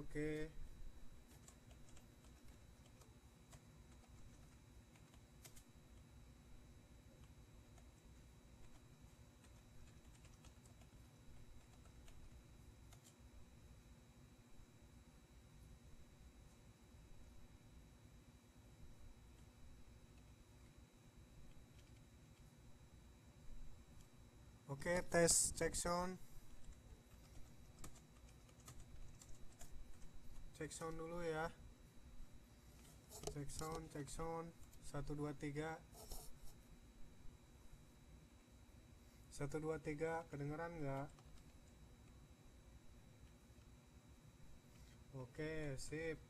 Oke. Oke, tes cek sound. Cek sound dulu ya. Cek sound, cek sound. 1 2 3. 1 2 3, kedengeran nggak? Oke, sip.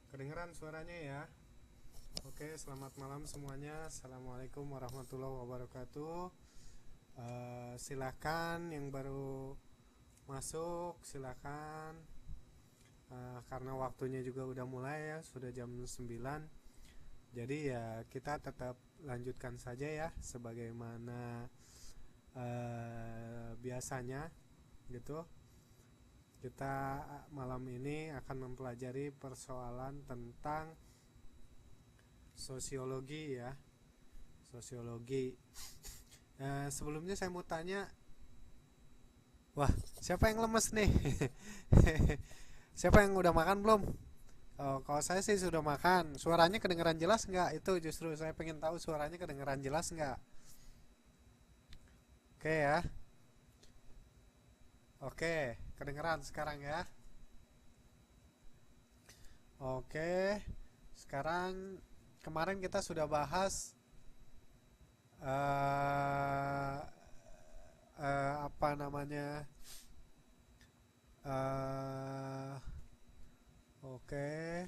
Kedengeran suaranya ya. Oke, selamat malam semuanya. Assalamualaikum warahmatullahi wabarakatuh. Silakan yang baru masuk, silakan. Karena waktunya juga udah mulai ya, sudah jam 9. Jadi ya kita tetap lanjutkan saja ya sebagaimana biasanya gitu. Kita malam ini akan mempelajari persoalan tentang sosiologi ya. Sosiologi. Sebelumnya saya mau tanya, wah, siapa yang lemes nih? Siapa yang udah makan belum? Oh, kalau saya sih sudah makan. Suaranya kedengeran jelas nggak? Itu justru saya pengen tahu suaranya kedengeran jelas nggak? Oke ya. Oke, kedengeran sekarang ya. Oke, sekarang kemarin kita sudah bahas eh apa namanya? eh oke,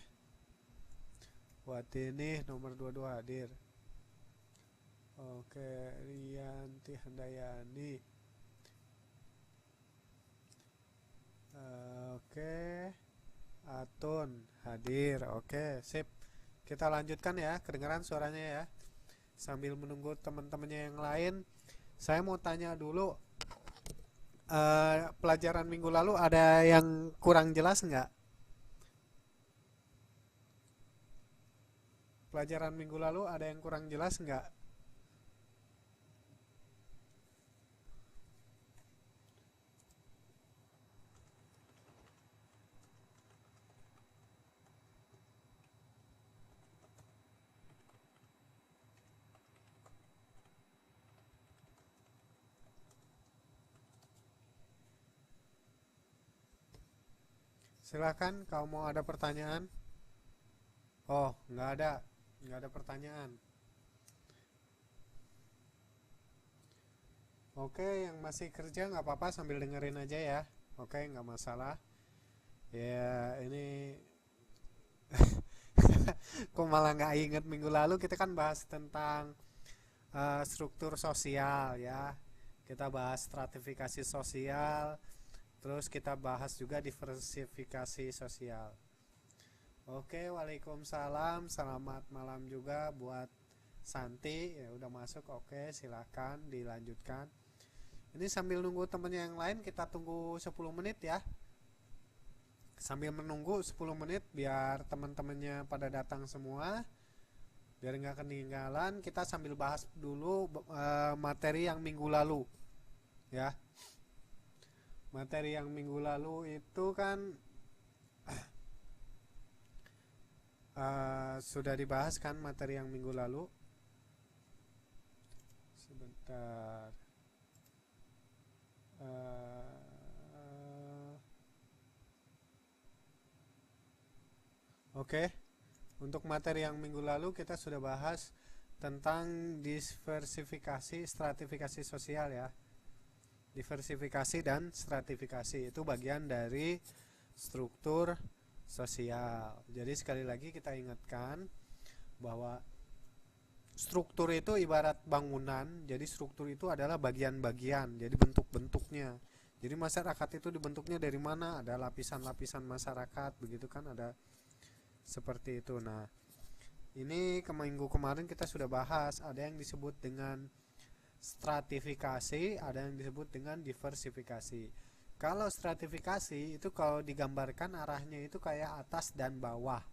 buat ini nomor 22 hadir. Oke, Rianti Handayani. Oke, Atun hadir. Oke, sip. Kita lanjutkan ya, kedengaran suaranya ya. Sambil menunggu teman-temannya yang lain, saya mau tanya dulu, pelajaran minggu lalu ada yang kurang jelas nggak? Pelajaran minggu lalu ada yang kurang jelas nggak? Silahkan kalau mau ada pertanyaan. Oh, nggak ada pertanyaan. Oke, yang masih kerja nggak apa-apa sambil dengerin aja ya. Oke, nggak masalah. Ya, ini kok malah nggak inget minggu lalu kita kan bahas tentang struktur sosial ya. Kita bahas stratifikasi sosial, terus kita bahas juga diversifikasi sosial. Oke, waalaikumsalam. Selamat malam juga buat Santi. Ya udah masuk. Oke, silakan dilanjutkan. Ini sambil nunggu temennya yang lain kita tunggu 10 menit ya. Sambil menunggu 10 menit biar teman-temannya pada datang semua. Biar nggak ketinggalan, kita sambil bahas dulu materi yang minggu lalu ya. Materi yang minggu lalu itu kan sudah dibahas kan materi yang minggu lalu. Sebentar. Oke, untuk materi yang minggu lalu kita sudah bahas tentang diversifikasi, stratifikasi sosial ya. Diversifikasi dan stratifikasi itu bagian dari struktur sosial. Jadi sekali lagi kita ingatkan bahwa struktur itu ibarat bangunan. Jadi struktur itu adalah bagian-bagian, jadi bentuk-bentuknya. Jadi masyarakat itu dibentuknya dari mana? Ada lapisan-lapisan masyarakat, begitu kan, ada seperti itu. Nah, ini ke minggu kemarin kita sudah bahas, ada yang disebut dengan stratifikasi, ada yang disebut dengan diversifikasi. Kalau stratifikasi itu kalau digambarkan arahnya itu kayak atas dan bawah.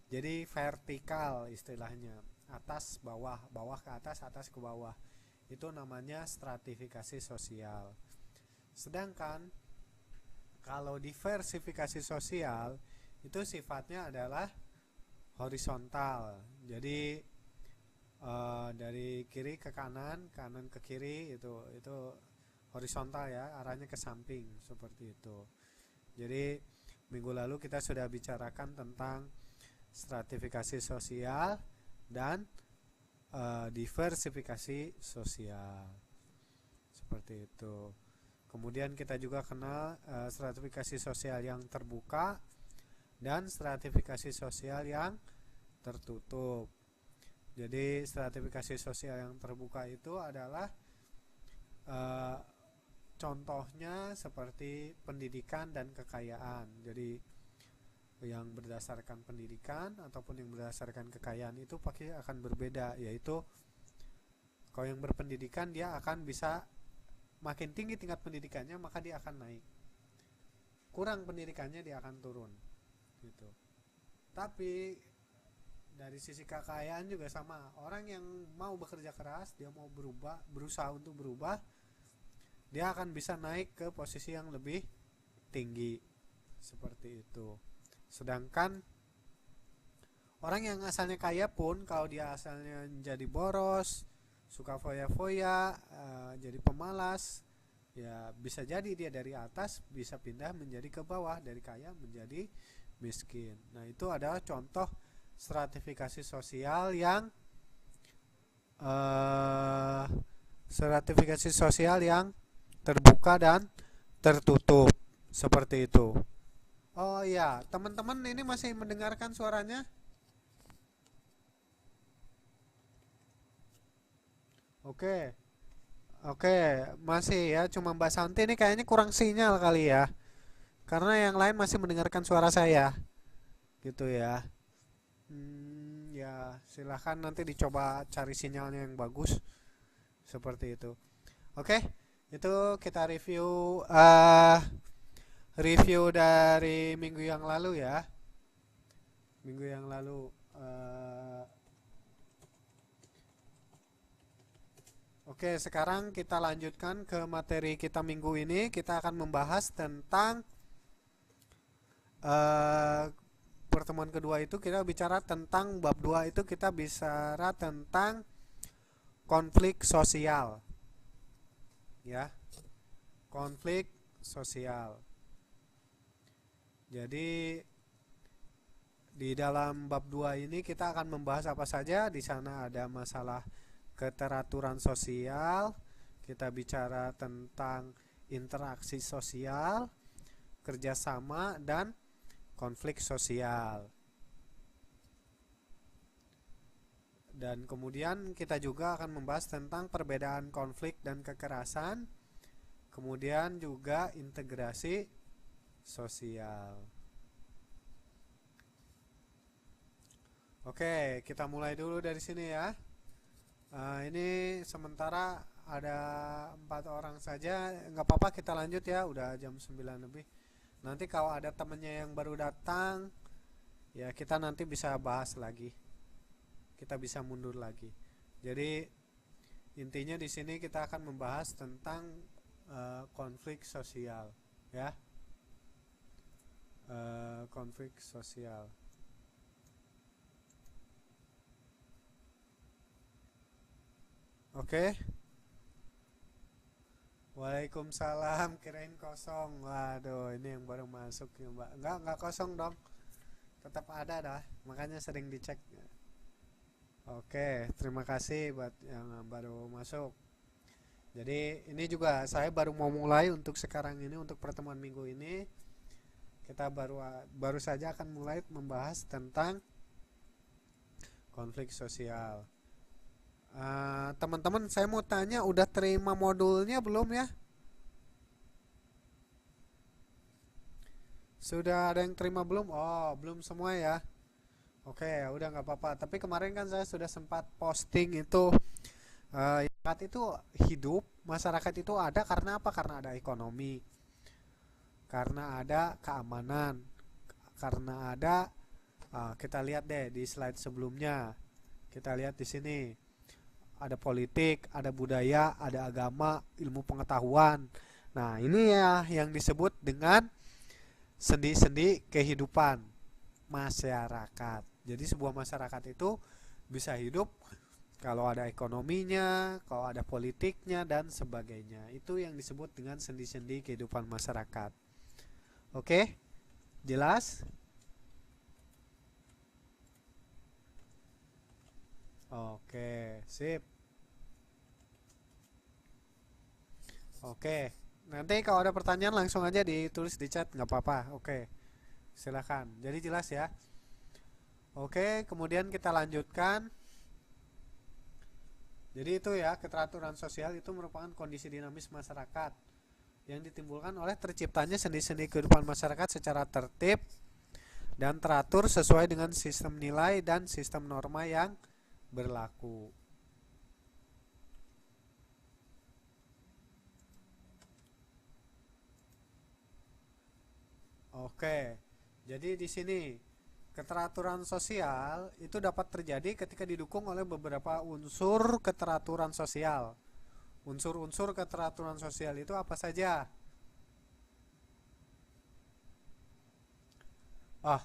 Jadi vertikal istilahnya. Atas bawah, bawah ke atas ke bawah. Itu namanya stratifikasi sosial. Sedangkan kalau diversifikasi sosial itu sifatnya adalah horizontal. Jadi dari kiri ke kanan, kanan ke kiri, itu horizontal ya, arahnya ke samping seperti itu. Jadi minggu lalu kita sudah bicarakan tentang stratifikasi sosial dan diversifikasi sosial seperti itu. Kemudian kita juga kenal stratifikasi sosial yang terbuka dan stratifikasi sosial yang tertutup. Jadi stratifikasi sosial yang terbuka itu adalah contohnya seperti pendidikan dan kekayaan. Jadi yang berdasarkan pendidikan ataupun yang berdasarkan kekayaan itu pasti akan berbeda, yaitu kalau yang berpendidikan dia akan bisa makin tinggi tingkat pendidikannya maka dia akan naik, kurang pendidikannya dia akan turun gitu. Tapi dari sisi kekayaan juga sama, orang yang mau bekerja keras, dia mau berubah, berusaha untuk berubah, dia akan bisa naik ke posisi yang lebih tinggi seperti itu. Sedangkan orang yang asalnya kaya pun kalau dia asalnya jadi boros, suka foya-foya, jadi pemalas, ya bisa jadi dia dari atas bisa pindah menjadi ke bawah, dari kaya menjadi miskin. Nah, itu adalah contoh stratifikasi sosial yang terbuka dan tertutup seperti itu. Oh iya, teman-teman ini masih mendengarkan suaranya? Oke. Oke, masih ya, cuma Mbak Santi ini kayaknya kurang sinyal kali ya. Karena yang lain masih mendengarkan suara saya. Gitu ya. Ya, silahkan nanti dicoba cari sinyalnya yang bagus seperti itu. Oke, itu kita review dari minggu yang lalu ya. Minggu yang lalu. Oke, sekarang kita lanjutkan ke materi kita minggu ini. Kita akan membahas tentang pertemuan kedua itu kita bicara tentang bab 2 itu kita bicara tentang konflik sosial. Ya. Konflik sosial. Jadi di dalam bab 2 ini kita akan membahas apa saja. Di sana ada masalah keteraturan sosial, kita bicara tentang interaksi sosial, kerjasama, dan konflik sosial. Dan kemudian kita juga akan membahas tentang perbedaan konflik dan kekerasan, kemudian juga integrasi sosial. Oke, kita mulai dulu dari sini ya. Ini sementara ada 4 orang saja, nggak apa-apa kita lanjut ya, udah jam 9 lebih. Nanti kalau ada temennya yang baru datang, ya kita nanti bisa bahas lagi. Kita bisa mundur lagi. Jadi intinya di sini kita akan membahas tentang konflik sosial, ya. Konflik sosial. Oke. Waalaikumsalam, kirain kosong. Waduh, ini yang baru masuk ya, Mbak. Enggak kosong dong. Tetap ada dah, makanya sering dicek. Oke, terima kasih buat yang baru masuk. Jadi, ini juga saya baru mau mulai untuk sekarang ini, untuk pertemuan minggu ini. Kita baru saja akan mulai membahas tentang konflik sosial. Teman-teman, saya mau tanya, udah terima modulnya belum ya? Sudah ada yang terima belum? Oh, belum semua ya. Oke, ya udah nggak apa-apa. Tapi kemarin kan saya sudah sempat posting itu, masyarakat itu hidup, masyarakat itu ada karena apa? Karena ada ekonomi. karena ada keamanan, karena ada kita lihat deh di slide sebelumnya. Kita lihat di sini. Ada politik, ada budaya, ada agama, ilmu pengetahuan. Nah, ini ya yang disebut dengan sendi-sendi kehidupan masyarakat. Jadi sebuah masyarakat itu bisa hidup kalau ada ekonominya, kalau ada politiknya dan sebagainya. Itu yang disebut dengan sendi-sendi kehidupan masyarakat. Oke? Jelas? Oke, sip. Oke. Nanti kalau ada pertanyaan langsung aja ditulis di chat, nggak apa-apa. Oke. Silakan. Jadi jelas ya. Oke, kemudian kita lanjutkan. Jadi itu ya, keteraturan sosial itu merupakan kondisi dinamis masyarakat yang ditimbulkan oleh terciptanya sendi-sendi kehidupan masyarakat secara tertib dan teratur sesuai dengan sistem nilai dan sistem norma yang berlaku. Oke. Jadi di sini keteraturan sosial itu dapat terjadi ketika didukung oleh beberapa unsur keteraturan sosial. Unsur-unsur keteraturan sosial itu apa saja? Ah,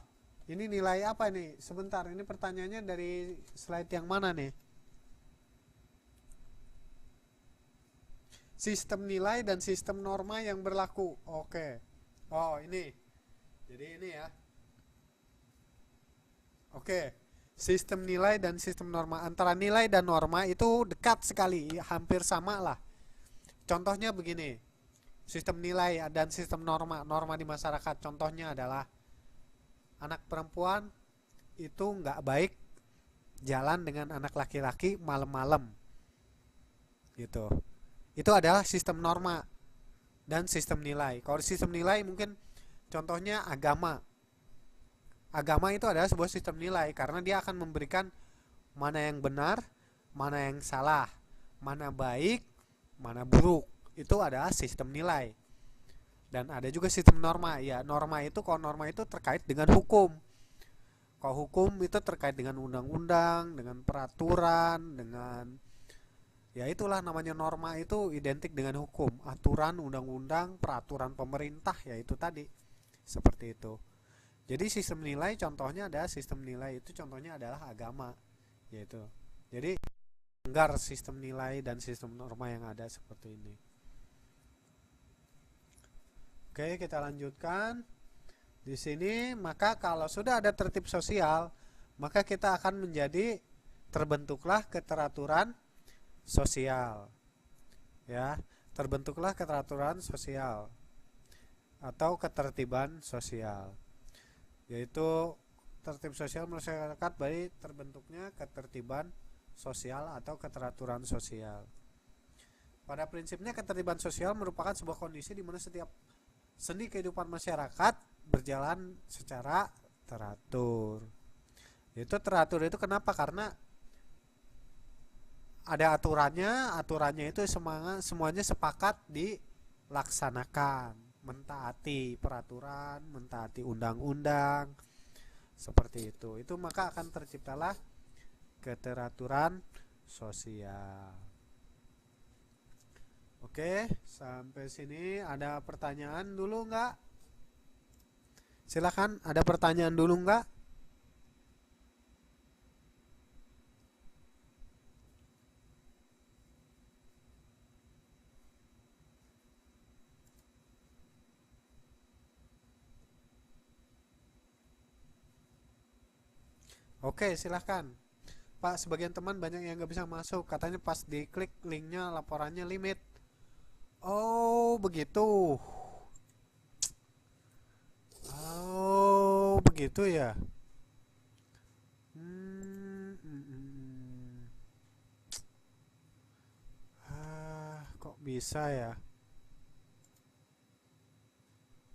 ini nilai apa nih? Sebentar, ini pertanyaannya dari slide yang mana nih? Sistem nilai dan sistem norma yang berlaku. Oke. Oh, ini. Jadi ini ya. Oke. Sistem nilai dan sistem norma. Antara nilai dan norma itu dekat sekali, hampir sama lah. Contohnya begini. Sistem nilai dan sistem norma. Norma di masyarakat contohnya adalah anak perempuan itu nggak baik jalan dengan anak laki-laki malam-malam. Gitu. Itu adalah sistem norma dan sistem nilai. Kalau sistem nilai mungkin contohnya agama. Agama itu adalah sebuah sistem nilai karena dia akan memberikan mana yang benar, mana yang salah, mana baik, mana buruk. Itu adalah sistem nilai. Dan ada juga sistem norma. Ya, norma itu kalau norma itu terkait dengan hukum. Kalau hukum itu terkait dengan undang-undang, dengan peraturan, dengan ya itulah namanya norma itu identik dengan hukum, aturan, undang-undang, peraturan pemerintah ya itu tadi. Seperti itu. Jadi sistem nilai contohnya adalah sistem nilai itu contohnya adalah agama yaitu. Jadi melanggar sistem nilai dan sistem norma yang ada seperti ini. Oke, kita lanjutkan. Di sini maka kalau sudah ada tertib sosial, maka kita akan menjadi terbentuklah keteraturan sosial. Ya, terbentuklah keteraturan sosial atau ketertiban sosial. Yaitu tertib sosial masyarakat baik terbentuknya ketertiban sosial atau keteraturan sosial. Pada prinsipnya ketertiban sosial merupakan sebuah kondisi di mana setiap sendi kehidupan masyarakat berjalan secara teratur. Itu teratur itu kenapa? Karena ada aturannya, aturannya itu semuanya sepakat dilaksanakan, mentaati peraturan, mentaati undang-undang, seperti itu. Itu maka akan terciptalah keteraturan sosial. Oke, sampai sini ada pertanyaan dulu nggak? Silakan, ada pertanyaan dulu nggak? Oke, silahkan. Pak, sebagian teman banyak yang nggak bisa masuk. Katanya pas diklik linknya laporannya limit. Oh, begitu. Oh, begitu ya. Hmm, hmm, hmm. Kok bisa ya?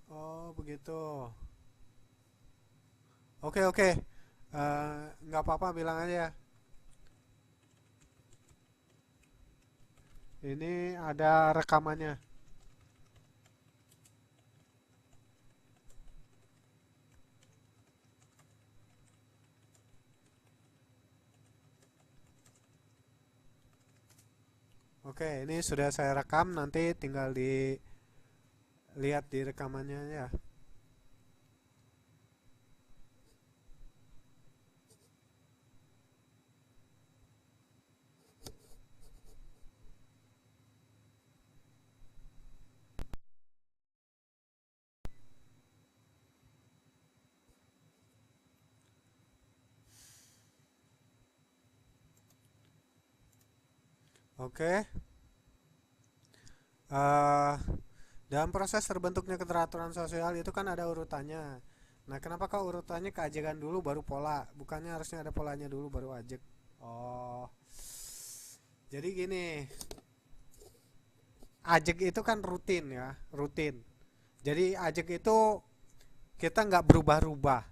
Oh, begitu. Oke, oke. Nggak apa-apa, bilang aja. Ini ada rekamannya. Oke, ini sudah saya rekam, nanti tinggal dilihat di rekamannya ya. Oke. eh Dalam proses terbentuknya keteraturan sosial itu kan ada urutannya. Nah, kenapa kok urutannya keajegan dulu baru pola? Bukannya harusnya ada polanya dulu baru ajek? Oh, jadi gini, ajek itu kan rutin ya, rutin. Jadi ajek itu kita nggak berubah-ubah.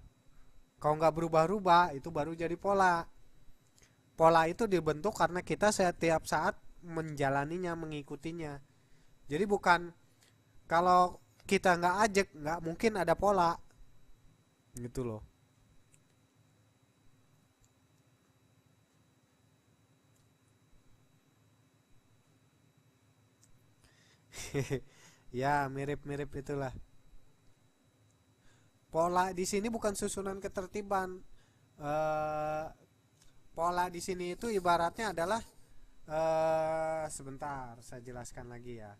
Kalau nggak berubah-ubah itu baru jadi pola. Pola itu dibentuk karena kita setiap saat menjalaninya, mengikutinya. Jadi bukan kalau kita nggak ajek nggak mungkin ada pola gitu loh. Ya mirip-mirip itulah. Pola di sini bukan susunan ketertiban. eh Pola di sini itu ibaratnya adalah sebentar saya jelaskan lagi ya.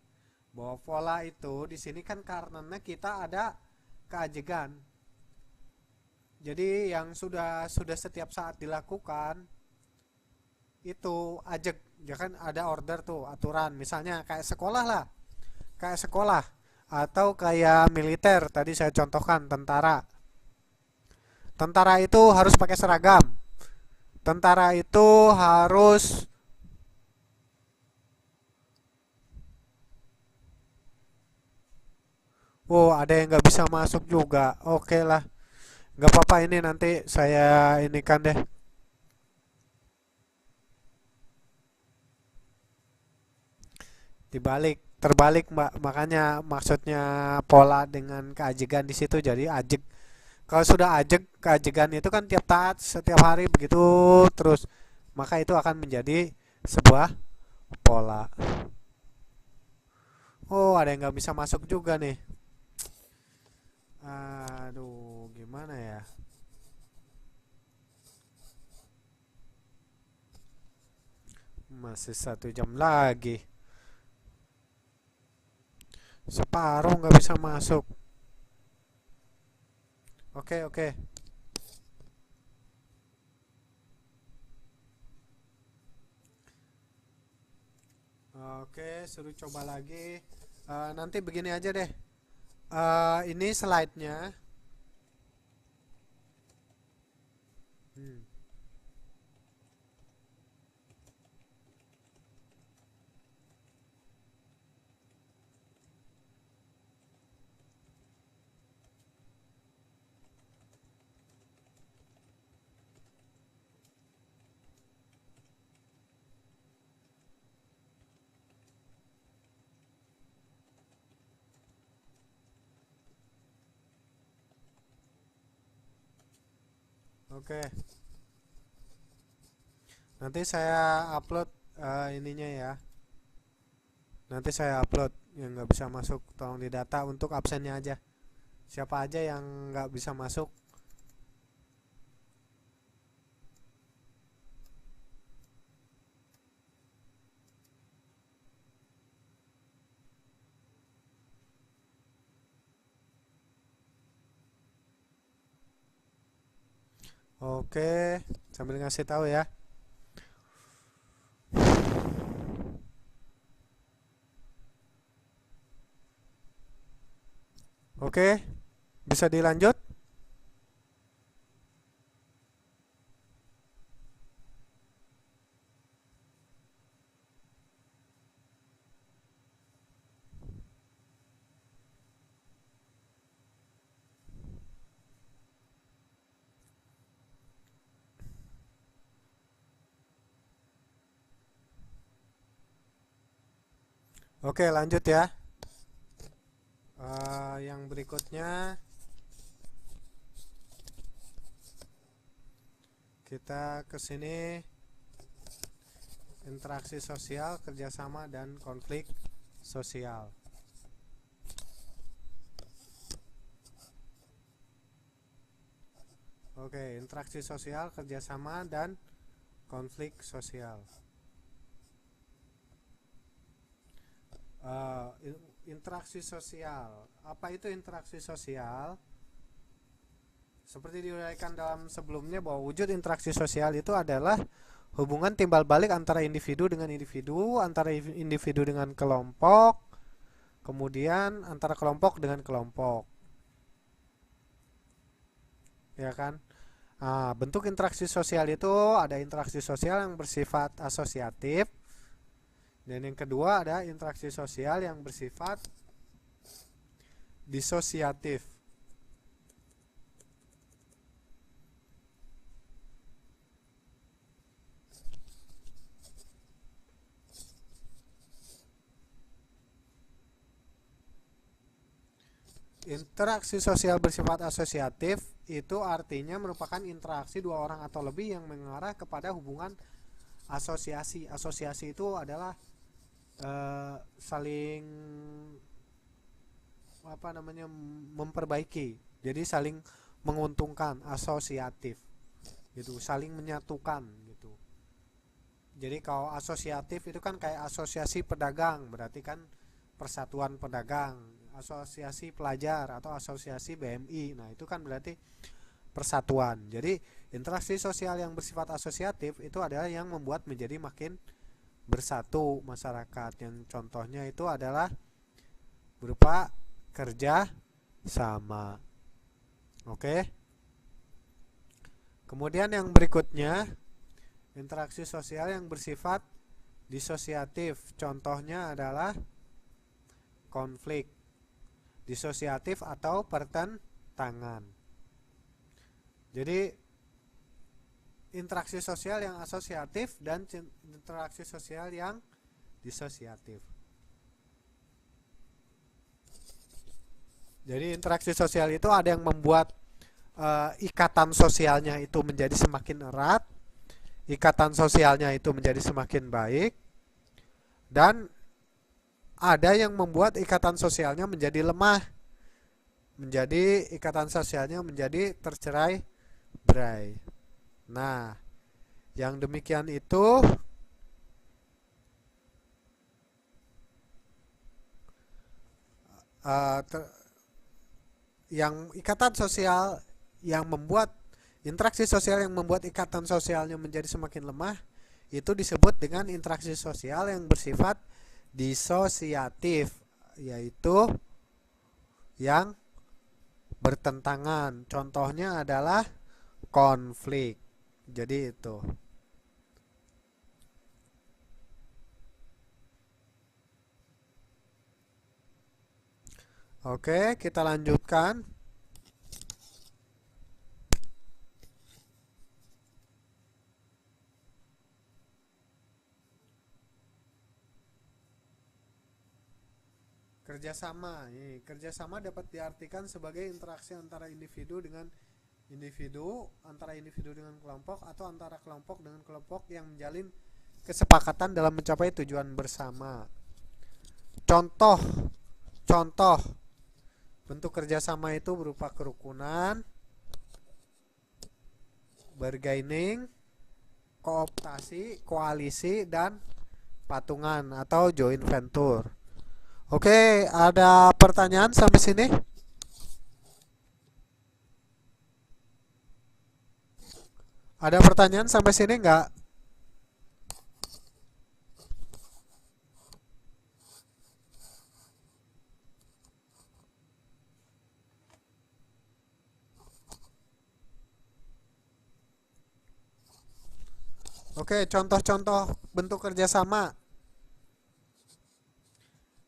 Bahwa pola itu di sini kan karenanya kita ada keajegan. Jadi yang sudah setiap saat dilakukan itu ajeg. Ya kan ada order tuh, aturan. Misalnya kayak sekolah lah, kayak sekolah atau kayak militer. Tadi saya contohkan tentara. Tentara itu harus pakai seragam. Tentara itu harus. Oh, ada yang nggak bisa masuk juga. Oke lah, nggak apa-apa, ini nanti saya ini kan deh. Terbalik mbak, makanya maksudnya pola dengan keajegan di situ jadi ajeg. Kalau sudah ajeg, keajegan itu kan tiap saat, setiap hari begitu terus, maka itu akan menjadi sebuah pola. Oh, ada yang nggak bisa masuk juga nih. Aduh, gimana ya? Masih 1 jam lagi. Separuh nggak bisa masuk. Oke, oke. Oke, suruh coba lagi. Nanti begini aja deh. Ini slide-nya. Hmm. Oke, nanti saya upload ininya ya. Nanti saya upload yang nggak bisa masuk, tolong didata untuk absennya aja. Siapa aja yang nggak bisa masuk. Oke, sambil ngasih tahu ya. Oke, bisa dilanjut. Oke, lanjut ya. Yang berikutnya kita ke sini. Interaksi sosial, kerjasama, dan konflik sosial. Oke, interaksi sosial, kerjasama, dan konflik sosial. Interaksi sosial. Apa itu interaksi sosial? Seperti diuraikan dalam sebelumnya bahwa wujud interaksi sosial itu adalah hubungan timbal balik antara individu dengan individu, antara individu dengan kelompok, kemudian antara kelompok dengan kelompok. Ya kan? Bentuk interaksi sosial itu ada interaksi sosial yang bersifat asosiatif, dan yang kedua ada interaksi sosial yang bersifat disosiatif. Interaksi sosial bersifat asosiatif itu artinya merupakan interaksi dua orang atau lebih yang mengarah kepada hubungan asosiasi. Asosiasi itu adalah saling memperbaiki. Jadi saling menguntungkan, asosiatif. Gitu, saling menyatukan gitu. Jadi kalau asosiatif itu kan kayak asosiasi pedagang, berarti kan persatuan pedagang, asosiasi pelajar atau asosiasi BMI. Nah, itu kan berarti persatuan. Jadi, interaksi sosial yang bersifat asosiatif itu adalah yang membuat menjadi makin bersatu masyarakat. Yang contohnya itu adalah berupa kerja sama. Oke. Kemudian yang berikutnya, interaksi sosial yang bersifat disosiatif. Contohnya adalah konflik disosiatif atau pertentangan. Jadi interaksi sosial yang asosiatif dan interaksi sosial yang disosiatif. Jadi interaksi sosial itu ada yang membuat ikatan sosialnya itu menjadi semakin erat, ikatan sosialnya itu menjadi semakin baik, dan ada yang membuat ikatan sosialnya menjadi lemah, menjadi ikatan sosialnya menjadi tercerai-berai. Nah, yang demikian itu yang ikatan sosial yang membuat interaksi sosial yang membuat ikatan sosialnya menjadi semakin lemah itu disebut dengan interaksi sosial yang bersifat disosiatif, yaitu yang bertentangan. Contohnya adalah konflik. Jadi itu. Oke, kita lanjutkan. Kerjasama. Kerjasama dapat diartikan sebagai interaksi antara individu dengan individu, antara individu dengan kelompok, atau antara kelompok dengan kelompok yang menjalin kesepakatan dalam mencapai tujuan bersama. Contoh bentuk kerjasama itu berupa kerukunan, bargaining, kooptasi, koalisi, dan patungan atau joint venture. Oke, ada pertanyaan sampai sini? Ada pertanyaan sampai sini nggak? Oke, contoh-contoh bentuk kerjasama.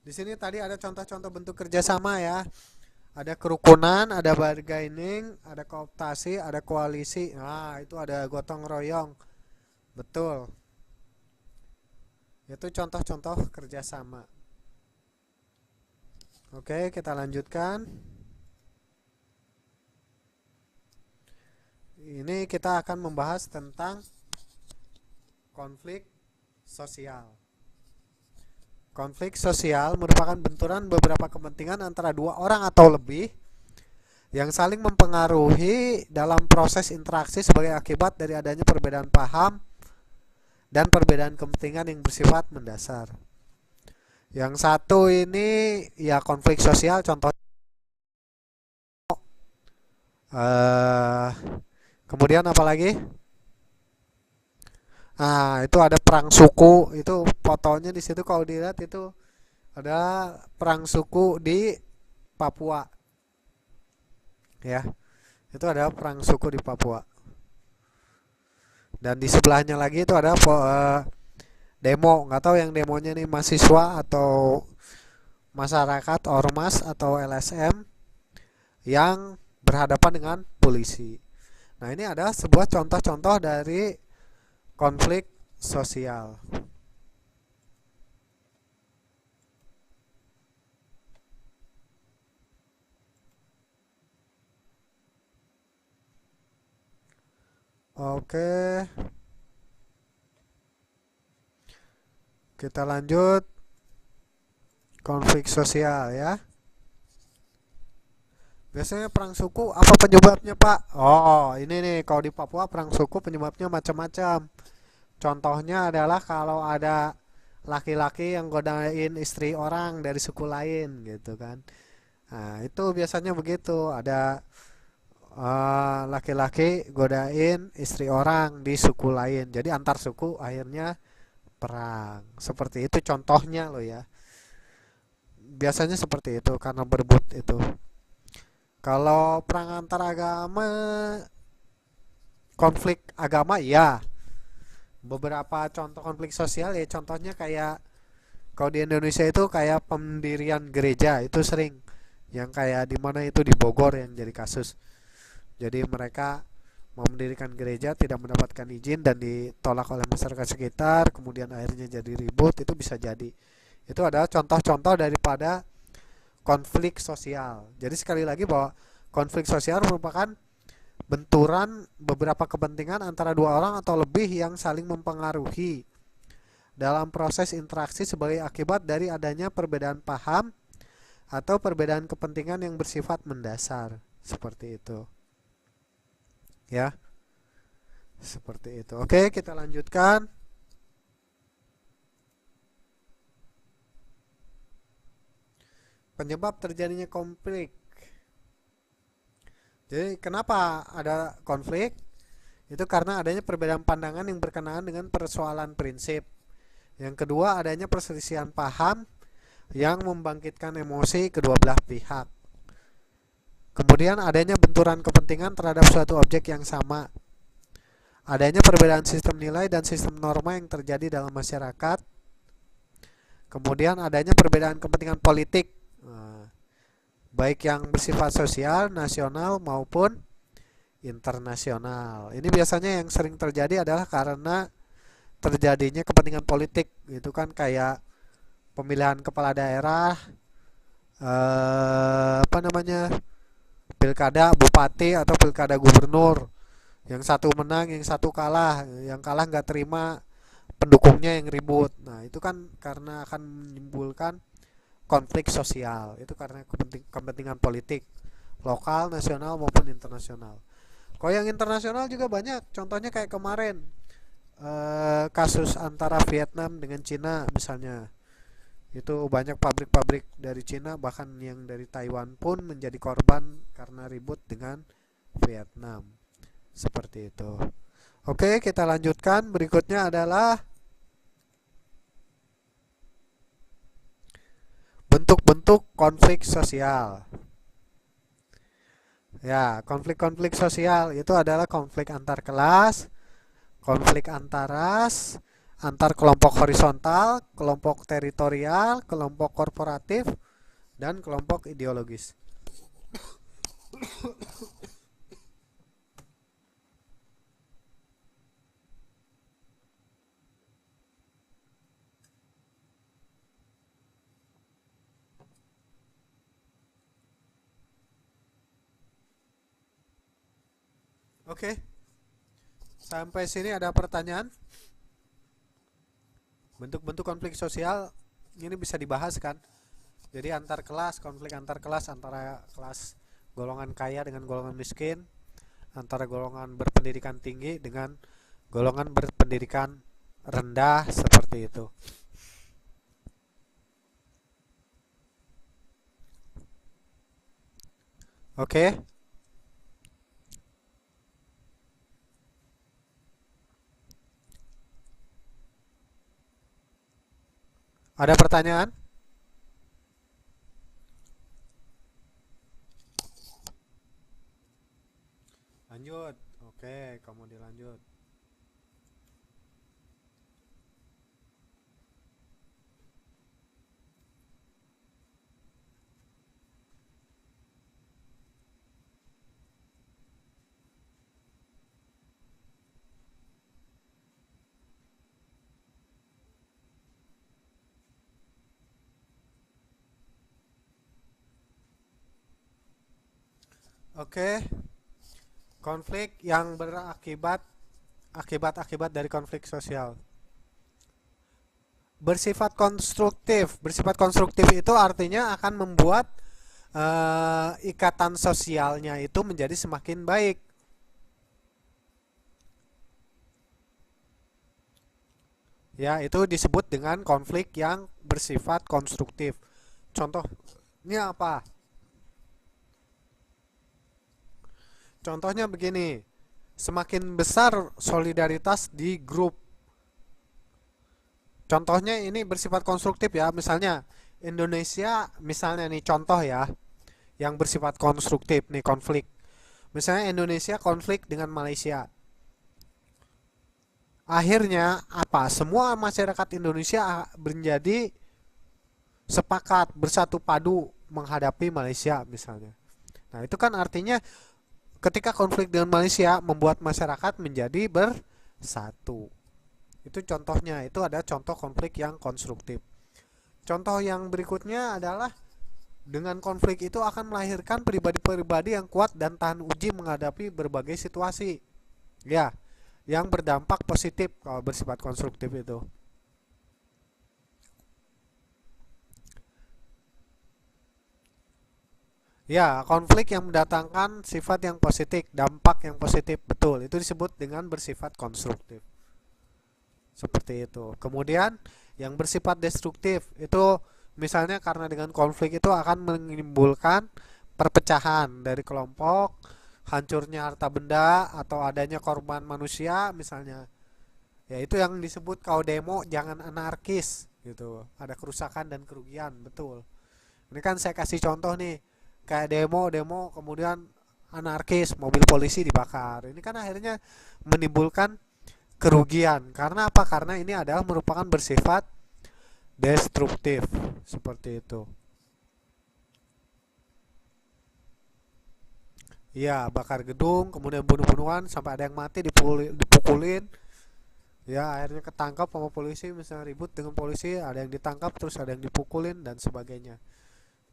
Di sini tadi ada contoh-contoh bentuk kerjasama ya. Ada kerukunan, ada bargaining, ada kooptasi, ada koalisi. Nah, itu ada gotong royong. Betul. Itu contoh-contoh kerjasama. Oke, kita lanjutkan. Ini kita akan membahas tentang konflik sosial. Konflik sosial merupakan benturan beberapa kepentingan antara dua orang atau lebih yang saling mempengaruhi dalam proses interaksi sebagai akibat dari adanya perbedaan paham dan perbedaan kepentingan yang bersifat mendasar. Yang satu ini ya konflik sosial, contoh kemudian apa lagi? Nah, itu ada perang suku, itu fotonya di situ kalau dilihat itu ada perang suku di Papua, ya. Itu ada perang suku di Papua. Dan di sebelahnya lagi itu ada demo, nggak tahu yang demonya nih mahasiswa atau masyarakat, ormas atau LSM yang berhadapan dengan polisi. Nah, ini ada sebuah contoh-contoh dari konflik sosial. Oke, kita lanjut konflik sosial ya. Biasanya perang suku apa penyebabnya, Pak? Oh, ini nih kalau di Papua perang suku penyebabnya macam-macam. Contohnya adalah kalau ada laki-laki yang godain istri orang dari suku lain gitu kan. Nah, itu biasanya begitu. Ada laki-laki godain istri orang di suku lain. Jadi antar suku akhirnya perang. Seperti itu contohnya loh ya. Biasanya seperti itu karena berebut itu. Kalau perang antar agama, konflik agama ya. Beberapa contoh konflik sosial ya contohnya kayak kalau di Indonesia itu kayak pendirian gereja itu sering yang kayak di mana itu di Bogor yang jadi kasus. Jadi mereka mau mendirikan gereja tidak mendapatkan izin dan ditolak oleh masyarakat sekitar, kemudian akhirnya jadi ribut, itu bisa jadi. Itu adalah contoh-contoh daripada konflik sosial. Jadi sekali lagi bahwa konflik sosial merupakan benturan beberapa kepentingan antara dua orang atau lebih yang saling mempengaruhi dalam proses interaksi sebagai akibat dari adanya perbedaan paham atau perbedaan kepentingan yang bersifat mendasar. Seperti itu. Ya. Seperti itu. Oke, kita lanjutkan. Penyebab terjadinya konflik. Jadi kenapa ada konflik? Itu karena adanya perbedaan pandangan yang berkenaan dengan persoalan prinsip. Yang kedua, adanya perselisihan paham yang membangkitkan emosi kedua belah pihak. Kemudian adanya benturan kepentingan terhadap suatu objek yang sama. Adanya perbedaan sistem nilai dan sistem norma yang terjadi dalam masyarakat. Kemudian adanya perbedaan kepentingan politik, baik yang bersifat sosial, nasional maupun internasional. Ini biasanya yang sering terjadi adalah karena terjadinya kepentingan politik, itu kan kayak pemilihan kepala daerah, pilkada bupati atau pilkada gubernur. Yang satu menang, yang satu kalah, yang kalah nggak terima pendukungnya yang ribut. Nah, itu kan karena akan menimbulkan konflik sosial. Itu karena kepentingan politik lokal, nasional maupun internasional. Kalau yang internasional juga banyak. Contohnya kayak kemarin kasus antara Vietnam dengan Cina misalnya. Itu banyak pabrik-pabrik dari Cina bahkan yang dari Taiwan pun menjadi korban karena ribut dengan Vietnam. Seperti itu. Oke, kita lanjutkan. Berikutnya adalah bentuk-bentuk konflik sosial. Ya, konflik-konflik sosial itu adalah konflik antar kelas, konflik antar ras, antar kelompok horizontal, kelompok teritorial, kelompok korporatif, dan kelompok ideologis. Oke, sampai sini ada pertanyaan? Bentuk-bentuk konflik sosial ini bisa dibahas kan. Jadi antar kelas, konflik antar kelas antara kelas golongan kaya dengan golongan miskin, antara golongan berpendidikan tinggi dengan golongan berpendidikan rendah seperti itu. Oke. Ada pertanyaan? Lanjut. Oke, kamu dilanjut. Oke, konflik yang berakibat akibat-akibat dari konflik sosial. Bersifat konstruktif. Bersifat konstruktif itu artinya akan membuat ikatan sosialnya itu menjadi semakin baik. Ya, itu disebut dengan konflik yang bersifat konstruktif. Contohnya apa? Contohnya begini, semakin besar solidaritas di grup. Contohnya ini bersifat konstruktif ya, misalnya Indonesia, misalnya nih contoh ya, yang bersifat konstruktif nih konflik. Misalnya Indonesia konflik dengan Malaysia. Akhirnya apa? Semua masyarakat Indonesia menjadi sepakat bersatu padu menghadapi Malaysia misalnya. Nah, itu kan artinya ketika konflik dengan Malaysia membuat masyarakat menjadi bersatu. Itu contohnya, itu ada contoh konflik yang konstruktif. Contoh yang berikutnya adalah dengan konflik itu akan melahirkan pribadi-pribadi yang kuat dan tahan uji menghadapi berbagai situasi. Ya, yang berdampak positif kalau bersifat konstruktif itu. Ya, konflik yang mendatangkan sifat yang positif, dampak yang positif, betul. Itu disebut dengan bersifat konstruktif. Seperti itu. Kemudian yang bersifat destruktif itu misalnya karena dengan konflik itu akan menimbulkan perpecahan dari kelompok, hancurnya harta benda atau adanya korban manusia misalnya. Ya itu yang disebut kalau demo jangan anarkis gitu. Ada kerusakan dan kerugian, betul. Ini kan saya kasih contoh nih, kayak demo-demo kemudian anarkis, mobil polisi dibakar. Ini kan akhirnya menimbulkan kerugian. Karena apa? Karena ini adalah merupakan bersifat destruktif seperti itu. Ya, bakar gedung, kemudian bunuh-bunuhan sampai ada yang mati dipukulin. Ya, akhirnya ketangkap sama polisi, misalnya ribut dengan polisi, ada yang ditangkap terus ada yang dipukulin dan sebagainya.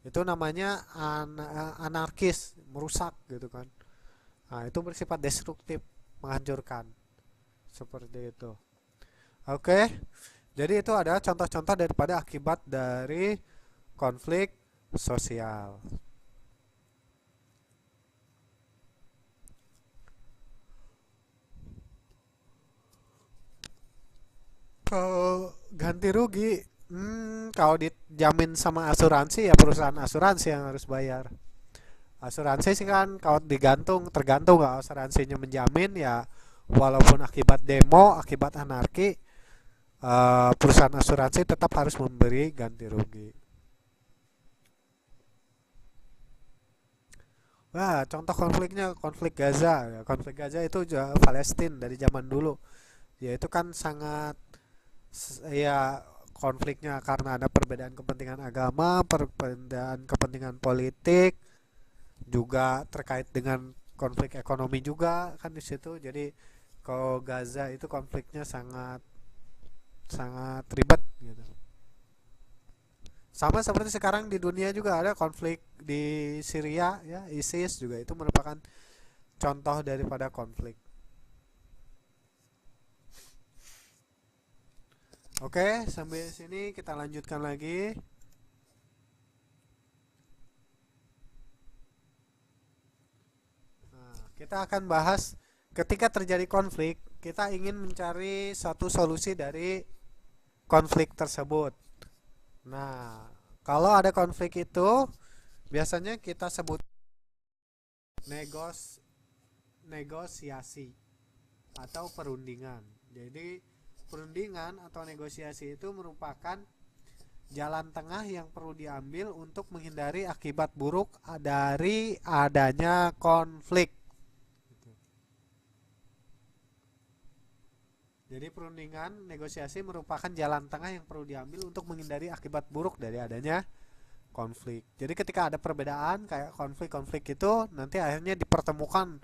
Itu namanya anarkis, merusak gitu kan. Nah, itu bersifat destruktif, menghancurkan. Seperti itu. Oke. Jadi itu adalah contoh-contoh daripada akibat dari konflik sosial. Kalau ganti rugi, kalau dijamin sama asuransi ya perusahaan asuransi yang harus bayar. Asuransi sih kan kalau tergantung kalau asuransinya menjamin ya walaupun akibat demo, akibat anarki, perusahaan asuransi tetap harus memberi ganti rugi. Wah, contoh konfliknya konflik Gaza. Ya, konflik Gaza itu Palestina dari zaman dulu. Ya itu kan sangat ya konfliknya karena ada perbedaan kepentingan agama, perbedaan kepentingan politik, juga terkait dengan konflik ekonomi juga kan di situ. Jadi kalau Gaza itu konfliknya sangat sangat ribet gitu. Sama seperti sekarang di dunia juga ada konflik di Syria ya, ISIS juga itu merupakan contoh daripada konflik. Oke, sampai sini kita lanjutkan lagi. Nah, kita akan bahas ketika terjadi konflik, kita ingin mencari suatu solusi dari konflik tersebut. Nah, kalau ada konflik itu biasanya kita sebut negos negosiasi atau perundingan. Jadi, perundingan atau negosiasi itu merupakan jalan tengah yang perlu diambil untuk menghindari akibat buruk dari adanya konflik. Jadi perundingan negosiasi merupakan jalan tengah yang perlu diambil untuk menghindari akibat buruk dari adanya konflik. Jadi ketika ada perbedaan kayak konflik-konflik itu nanti akhirnya dipertemukan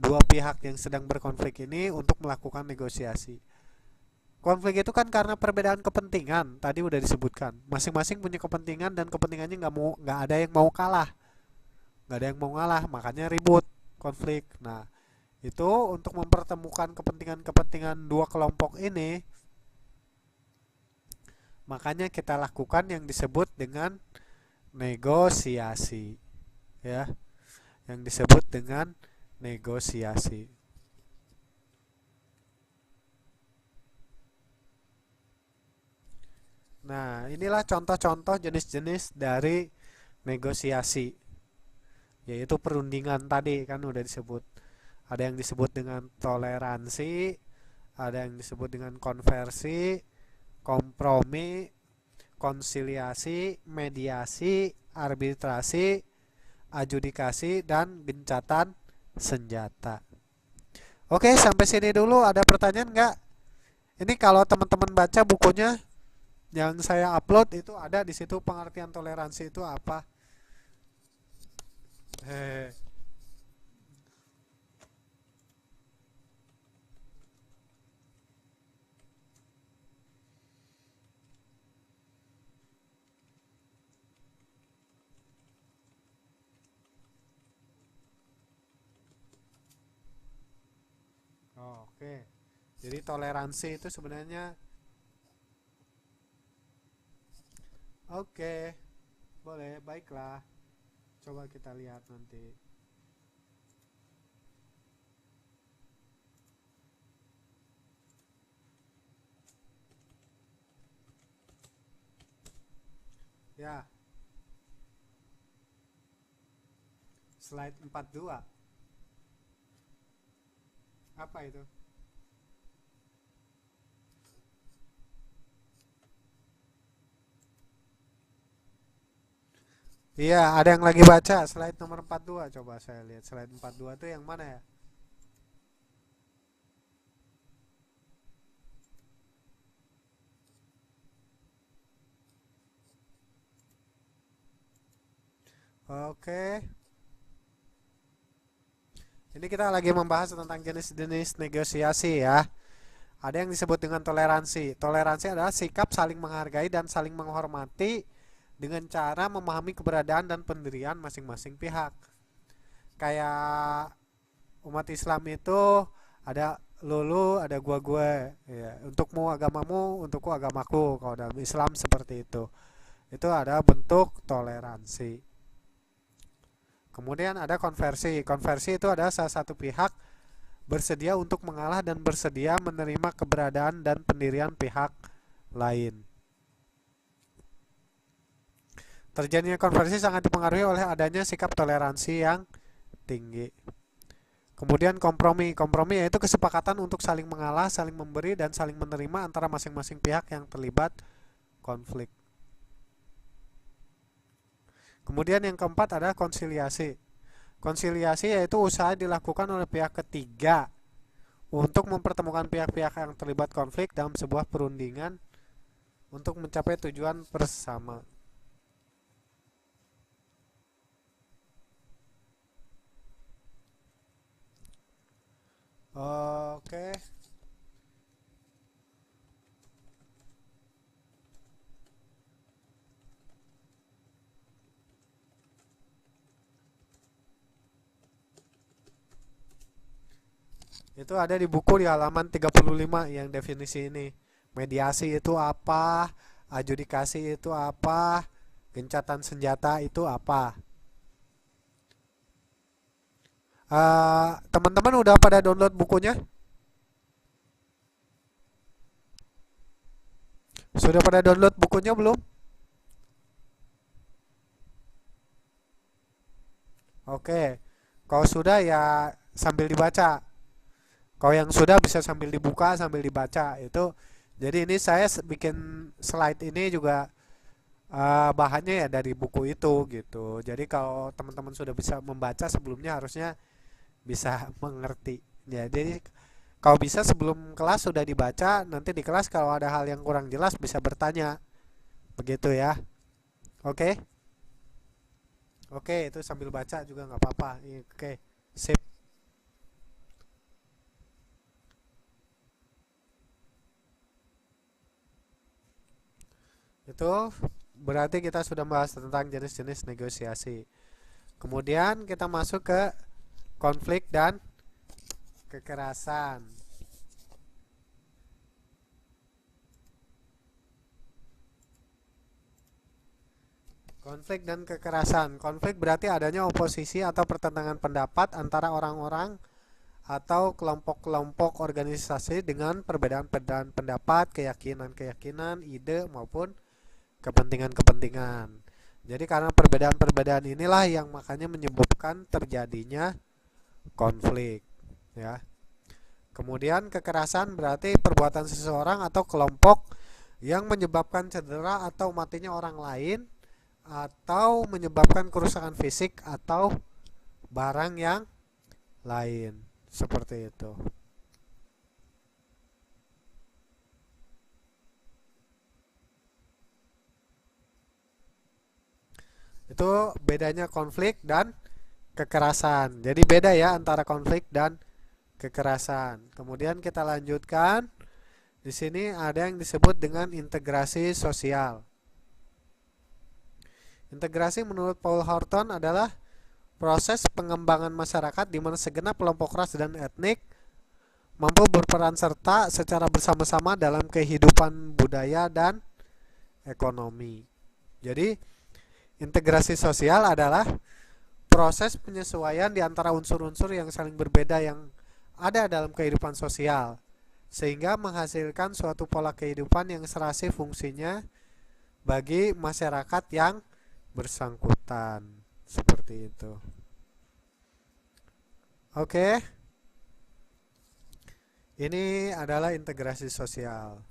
dua pihak yang sedang berkonflik ini untuk melakukan negosiasi. Konflik itu kan karena perbedaan kepentingan, tadi udah disebutkan. Masing-masing punya kepentingan dan kepentingannya nggak ada yang mau kalah, nggak ada yang mau ngalah, makanya ribut, konflik. Nah, itu untuk mempertemukan kepentingan-kepentingan dua kelompok ini, makanya kita lakukan yang disebut dengan negosiasi, ya, yang disebut dengan negosiasi. Nah, inilah contoh-contoh jenis-jenis dari negosiasi, yaitu perundingan tadi kan udah disebut. Ada yang disebut dengan toleransi, ada yang disebut dengan konversi, kompromi, konsiliasi, mediasi, arbitrasi, adjudikasi, dan gencatan senjata. Oke, sampai sini dulu. Ada pertanyaan nggak? Ini kalau teman-teman baca bukunya yang saya upload itu ada di situ pengertian toleransi itu apa. Hehe. Oh, oke. Jadi toleransi itu sebenarnya oke. Boleh, baiklah. Coba kita lihat nanti. Ya, slide 42. Apa itu? Iya, ada yang lagi baca slide nomor 42. Coba saya lihat slide 42 itu yang mana ya? Oke. Ini kita lagi membahas tentang jenis-jenis negosiasi ya. Ada yang disebut dengan toleransi. Toleransi adalah sikap saling menghargai dan saling menghormati dengan cara memahami keberadaan dan pendirian masing-masing pihak. Kayak umat Islam itu ada lulu, ada gua gue, ya. Untukmu agamamu, untukku agamaku. Kalau dalam Islam seperti itu ada bentuk toleransi. Kemudian ada konversi. Konversi itu adalah salah satu pihak bersedia untuk mengalah dan bersedia menerima keberadaan dan pendirian pihak lain. Terjadinya konversi sangat dipengaruhi oleh adanya sikap toleransi yang tinggi. Kemudian kompromi. Kompromi yaitu kesepakatan untuk saling mengalah, saling memberi, dan saling menerima antara masing-masing pihak yang terlibat konflik. Kemudian yang keempat adalah konsiliasi. Konsiliasi yaitu usaha dilakukan oleh pihak ketiga untuk mempertemukan pihak-pihak yang terlibat konflik dalam sebuah perundingan untuk mencapai tujuan bersama. Oke. Itu ada di buku di halaman 35 yang definisi ini. Mediasi itu apa? Adjudikasi itu apa? Gencatan senjata itu apa? Teman-teman udah pada download bukunya? Sudah pada download bukunya belum? Oke. Kalau sudah ya sambil dibaca. Kalau yang sudah bisa sambil dibuka, sambil dibaca. Itu jadi ini saya bikin slide ini juga bahannya ya dari buku itu gitu. Jadi kalau teman-teman sudah bisa membaca sebelumnya harusnya bisa mengerti. Ya, jadi kalau bisa sebelum kelas sudah dibaca, nanti di kelas kalau ada hal yang kurang jelas bisa bertanya. Begitu ya. Oke? Oke, itu sambil baca juga nggak apa-apa. Oke, sip. Itu berarti kita sudah bahas tentang jenis-jenis negosiasi. Kemudian kita masuk ke konflik dan kekerasan. Konflik dan kekerasan. Konflik berarti adanya oposisi atau pertentangan pendapat antara orang-orang atau kelompok-kelompok organisasi dengan perbedaan-perbedaan pendapat, keyakinan-keyakinan, ide maupun kepentingan-kepentingan. Jadi karena perbedaan-perbedaan inilah yang makanya menyebabkan terjadinya konflik, ya. Kemudian kekerasan berarti perbuatan seseorang atau kelompok yang menyebabkan cedera atau matinya orang lain atau menyebabkan kerusakan fisik atau barang yang lain, seperti itu. Itu bedanya konflik dan kekerasan. Jadi beda ya antara konflik dan kekerasan. Kemudian kita lanjutkan. Di sini ada yang disebut dengan integrasi sosial. Integrasi menurut Paul Horton adalah proses pengembangan masyarakat di mana segenap kelompok ras dan etnik mampu berperan serta secara bersama-sama dalam kehidupan budaya dan ekonomi. Jadi, integrasi sosial adalah proses penyesuaian di antara unsur-unsur yang saling berbeda yang ada dalam kehidupan sosial, sehingga menghasilkan suatu pola kehidupan yang serasi fungsinya bagi masyarakat yang bersangkutan. Seperti itu. Oke. Ini adalah integrasi sosial.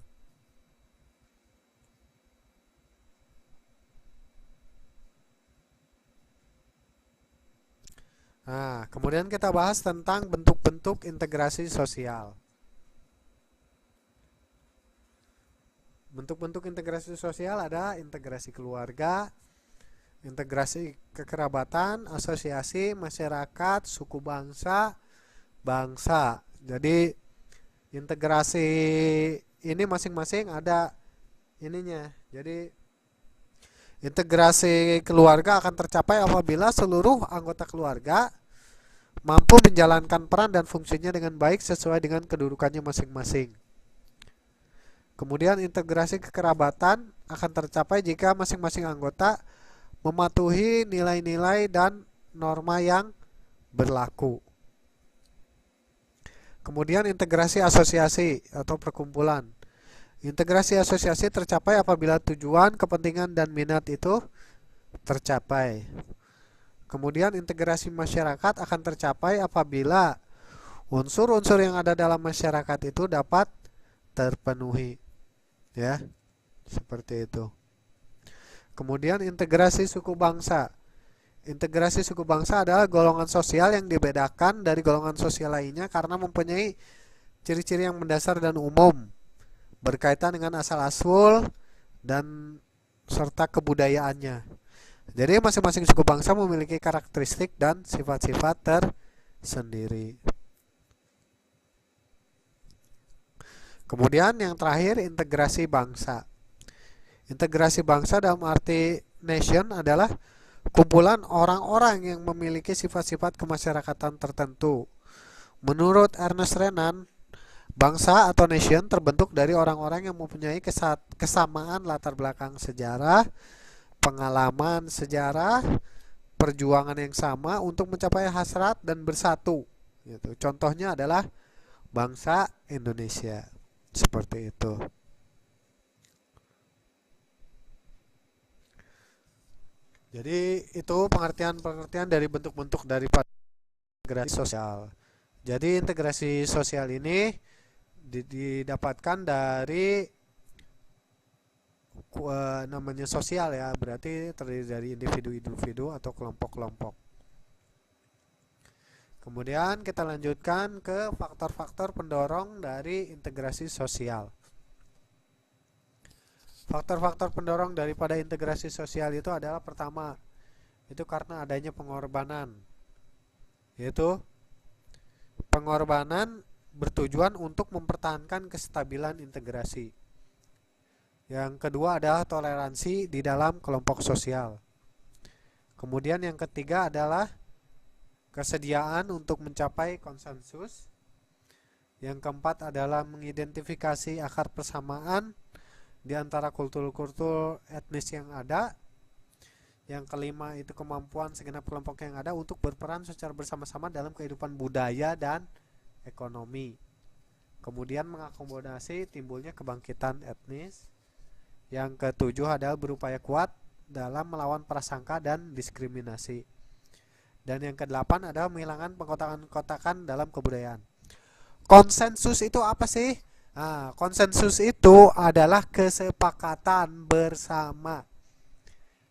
Nah, kemudian kita bahas tentang bentuk-bentuk integrasi sosial. Bentuk-bentuk integrasi sosial ada integrasi keluarga, integrasi kekerabatan, asosiasi, masyarakat, suku bangsa, bangsa. Jadi integrasi ini masing-masing ada ininya. Jadi integrasi keluarga akan tercapai apabila seluruh anggota keluarga mampu menjalankan peran dan fungsinya dengan baik sesuai dengan kedudukannya masing-masing. Kemudian integrasi kekerabatan akan tercapai jika masing-masing anggota mematuhi nilai-nilai dan norma yang berlaku. Kemudian integrasi asosiasi atau perkumpulan. Integrasi asosiasi tercapai apabila tujuan, kepentingan, dan minat itu tercapai. Kemudian integrasi masyarakat akan tercapai apabila unsur-unsur yang ada dalam masyarakat itu dapat terpenuhi. Ya, seperti itu. Kemudian integrasi suku bangsa. Integrasi suku bangsa adalah golongan sosial yang dibedakan dari golongan sosial lainnya karena mempunyai ciri-ciri yang mendasar dan umum berkaitan dengan asal-usul dan serta kebudayaannya. Jadi masing-masing suku bangsa memiliki karakteristik dan sifat-sifat tersendiri. Kemudian yang terakhir integrasi bangsa. Integrasi bangsa dalam arti nation adalah kumpulan orang-orang yang memiliki sifat-sifat kemasyarakatan tertentu. Menurut Ernest Renan, Bangsa atau nation terbentuk dari orang-orang yang mempunyai kesamaan latar belakang sejarah, pengalaman sejarah, perjuangan yang sama untuk mencapai hasrat dan bersatu. Gitu. Contohnya adalah bangsa Indonesia. Seperti itu. Jadi itu pengertian-pengertian dari bentuk-bentuk daripada integrasi sosial. Jadi integrasi sosial ini didapatkan dari namanya sosial ya, berarti terdiri dari individu-individu atau kelompok-kelompok. Kemudian kita lanjutkan ke faktor-faktor pendorong dari integrasi sosial. Faktor-faktor pendorong daripada integrasi sosial itu adalah pertama, itu karena adanya pengorbanan. Yaitu pengorbanan bertujuan untuk mempertahankan kestabilan integrasi. Yang kedua adalah toleransi di dalam kelompok sosial. Kemudian yang ketiga adalah kesediaan untuk mencapai konsensus. Yang keempat adalah mengidentifikasi akar persamaan di antara kultur-kultur etnis yang ada. Yang kelima itu kemampuan segenap kelompok yang ada untuk berperan secara bersama-sama dalam kehidupan budaya dan ekonomi. Kemudian mengakomodasi timbulnya kebangkitan etnis. Yang ketujuh adalah berupaya kuat dalam melawan prasangka dan diskriminasi. Dan yang kedelapan adalah menghilangkan pengkotakan-kotakan dalam kebudayaan. Konsensus itu apa sih? Nah, konsensus itu adalah kesepakatan bersama.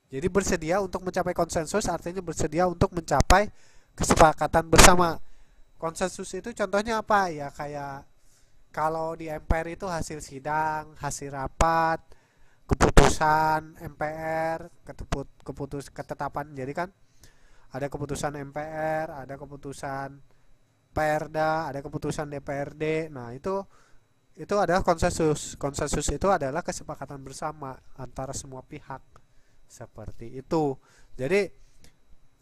Jadi bersedia untuk mencapai konsensus artinya bersedia untuk mencapai kesepakatan bersama. Konsensus itu contohnya apa? Ya kayak kalau di MPR itu hasil sidang, hasil rapat, keputusan MPR, ketetapan. Jadi kan ada keputusan MPR, ada keputusan Perda, ada keputusan DPRD. Nah, itu adalah konsensus. Konsensus itu adalah kesepakatan bersama antara semua pihak. Seperti itu. Jadi,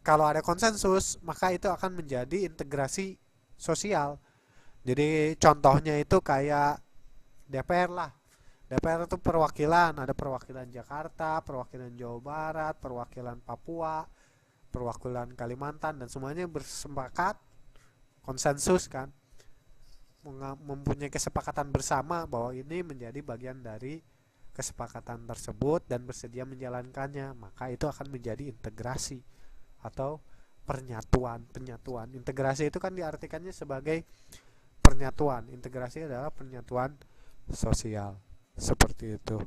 kalau ada konsensus, maka itu akan menjadi integrasi sosial. Jadi, contohnya itu kayak DPR lah. DPR itu perwakilan, ada perwakilan Jakarta, perwakilan Jawa Barat, perwakilan Papua, perwakilan Kalimantan, dan semuanya bersepakat konsensus kan, mempunyai kesepakatan bersama bahwa ini menjadi bagian dari kesepakatan tersebut dan bersedia menjalankannya, maka itu akan menjadi integrasi atau penyatuan. Integrasi itu kan diartikannya sebagai penyatuan. Integrasi adalah penyatuan sosial. Seperti itu.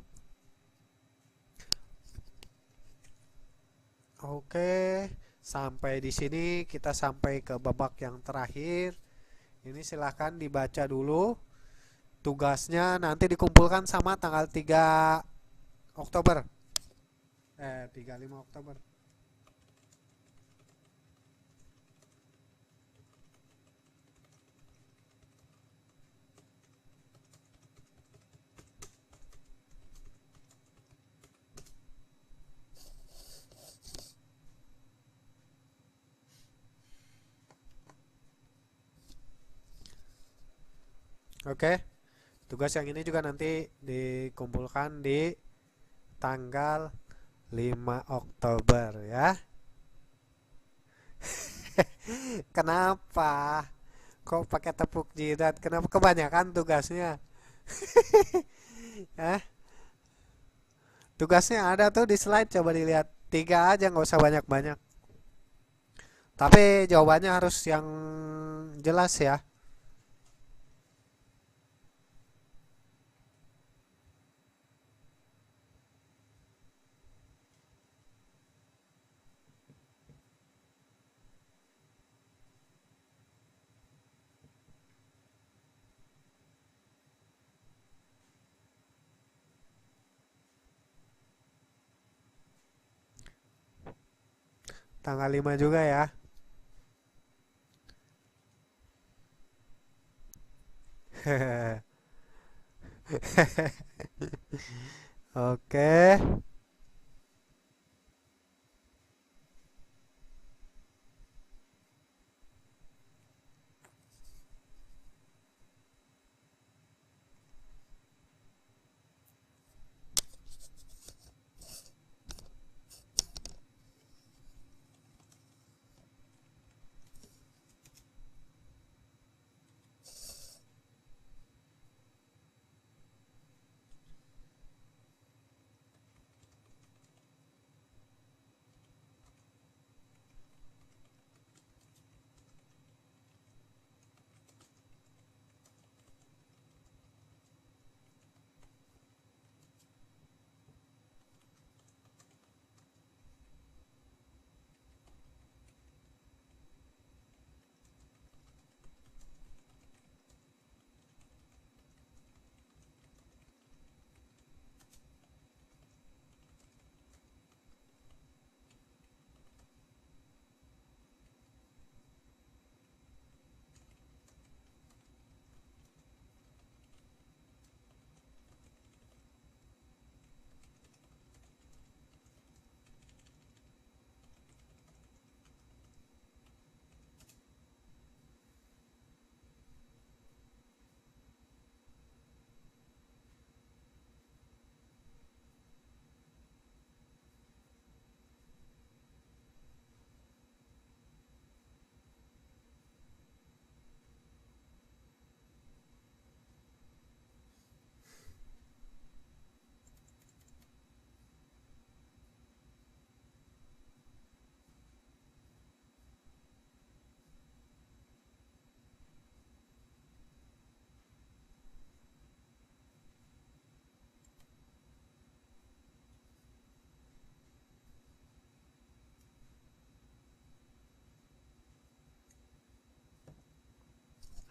Oke, sampai di sini kita sampai ke babak yang terakhir. Ini silahkan dibaca dulu. Tugasnya nanti dikumpulkan sama tanggal 3 Oktober. 5 Oktober. Oke. Tugas yang ini juga nanti dikumpulkan di tanggal 5 Oktober ya. Kenapa? Kok pakai tepuk jidat? Kenapa kebanyakan tugasnya? Eh, tugasnya ada tuh di slide, coba dilihat. 3 aja, nggak usah banyak-banyak. Tapi jawabannya harus yang jelas ya. Tanggal 5 juga ya. Oke.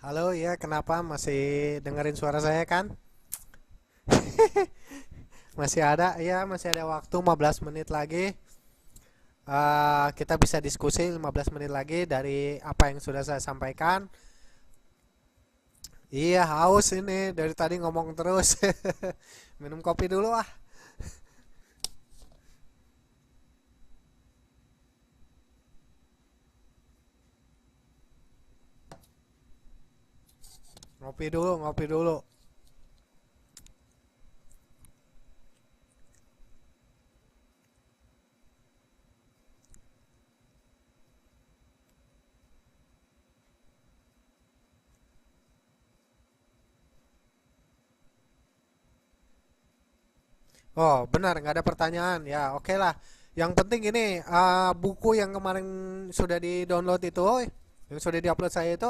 Halo, ya kenapa masih dengerin suara saya kan? Masih ada, ya masih ada waktu 15 menit lagi. Kita bisa diskusi 15 menit lagi dari apa yang sudah saya sampaikan. Iya, haus ini dari tadi ngomong terus. Minum kopi dulu ah. Ngopi dulu, ngopi dulu. Oh, benar, nggak ada pertanyaan. Ya, oke lah. Yang penting ini buku yang kemarin sudah di-download itu, yang sudah di-upload saya itu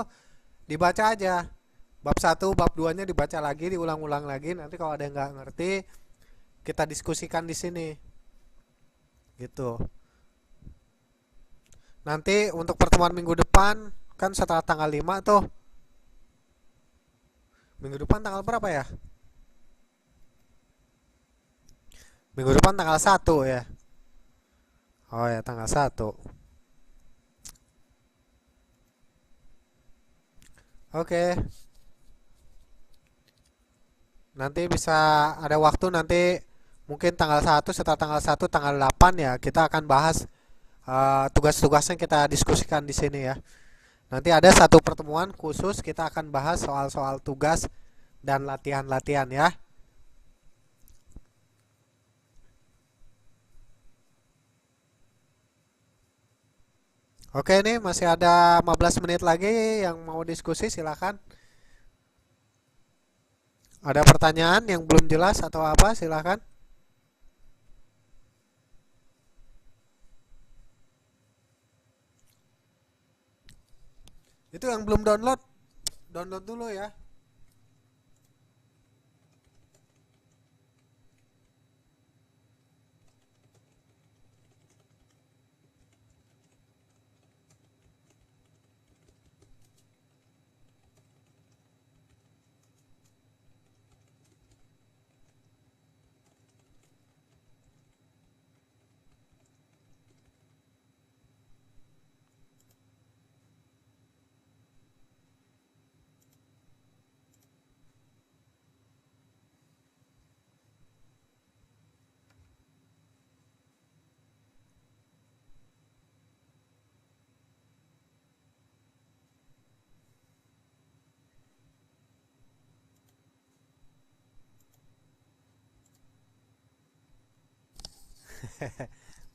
dibaca aja. Bab satu, bab 2-nya dibaca lagi, diulang-ulang lagi. Nanti kalau ada yang nggak ngerti, kita diskusikan di sini. Gitu. Nanti untuk pertemuan minggu depan, kan setelah tanggal 5 tuh. Minggu depan tanggal berapa ya? Minggu depan tanggal 1 ya. Oh ya, tanggal 1. Oke. Nanti bisa ada waktu nanti mungkin tanggal 1, setelah tanggal 1 tanggal 8 ya kita akan bahas tugas-tugasnya kita diskusikan di sini ya. Nanti ada satu pertemuan khusus kita akan bahas soal-soal tugas dan latihan-latihan ya. Oke, nih masih ada 15 menit lagi yang mau diskusi silakan. Ada pertanyaan yang belum jelas atau apa silakan. Itu yang belum download, download dulu ya.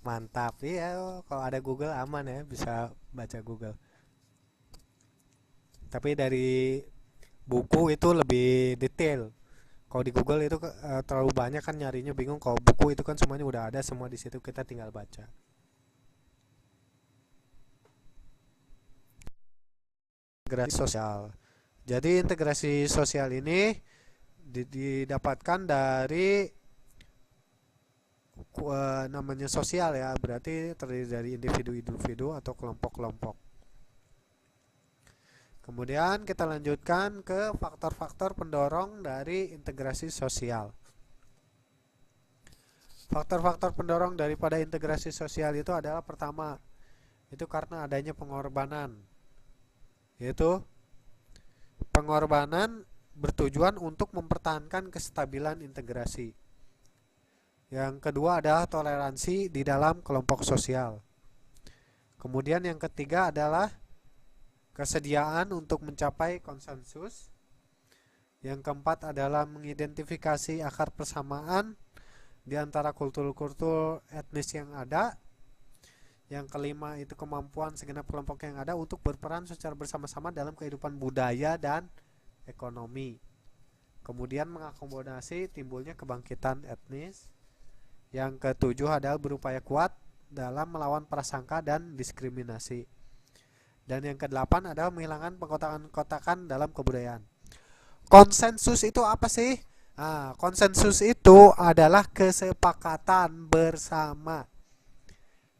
Mantap ya, kalau ada Google aman ya, bisa baca Google. Tapi dari buku itu lebih detail. Kalau di Google itu terlalu banyak kan nyarinya bingung. Kalau buku itu kan semuanya udah ada semua di situ, kita tinggal baca. Integrasi sosial. Jadi integrasi sosial ini didapatkan dari namanya sosial ya, berarti terdiri dari individu-individu atau kelompok-kelompok. Kemudian kita lanjutkan ke faktor-faktor pendorong dari integrasi sosial. Faktor-faktor pendorong daripada integrasi sosial itu adalah pertama, itu karena adanya pengorbanan. Yaitu pengorbanan bertujuan untuk mempertahankan kestabilan integrasi. Yang kedua adalah toleransi di dalam kelompok sosial. Kemudian yang ketiga adalah kesediaan untuk mencapai konsensus. Yang keempat adalah mengidentifikasi akar persamaan di antara kultur-kultur etnis yang ada. Yang kelima itu kemampuan segenap kelompok yang ada untuk berperan secara bersama-sama dalam kehidupan budaya dan ekonomi. Kemudian mengakomodasi timbulnya kebangkitan etnis. Yang ketujuh adalah berupaya kuat dalam melawan prasangka dan diskriminasi. Dan yang kedelapan adalah menghilangkan pengkotakan-kotakan dalam kebudayaan. Konsensus itu apa sih? Konsensus itu adalah kesepakatan bersama.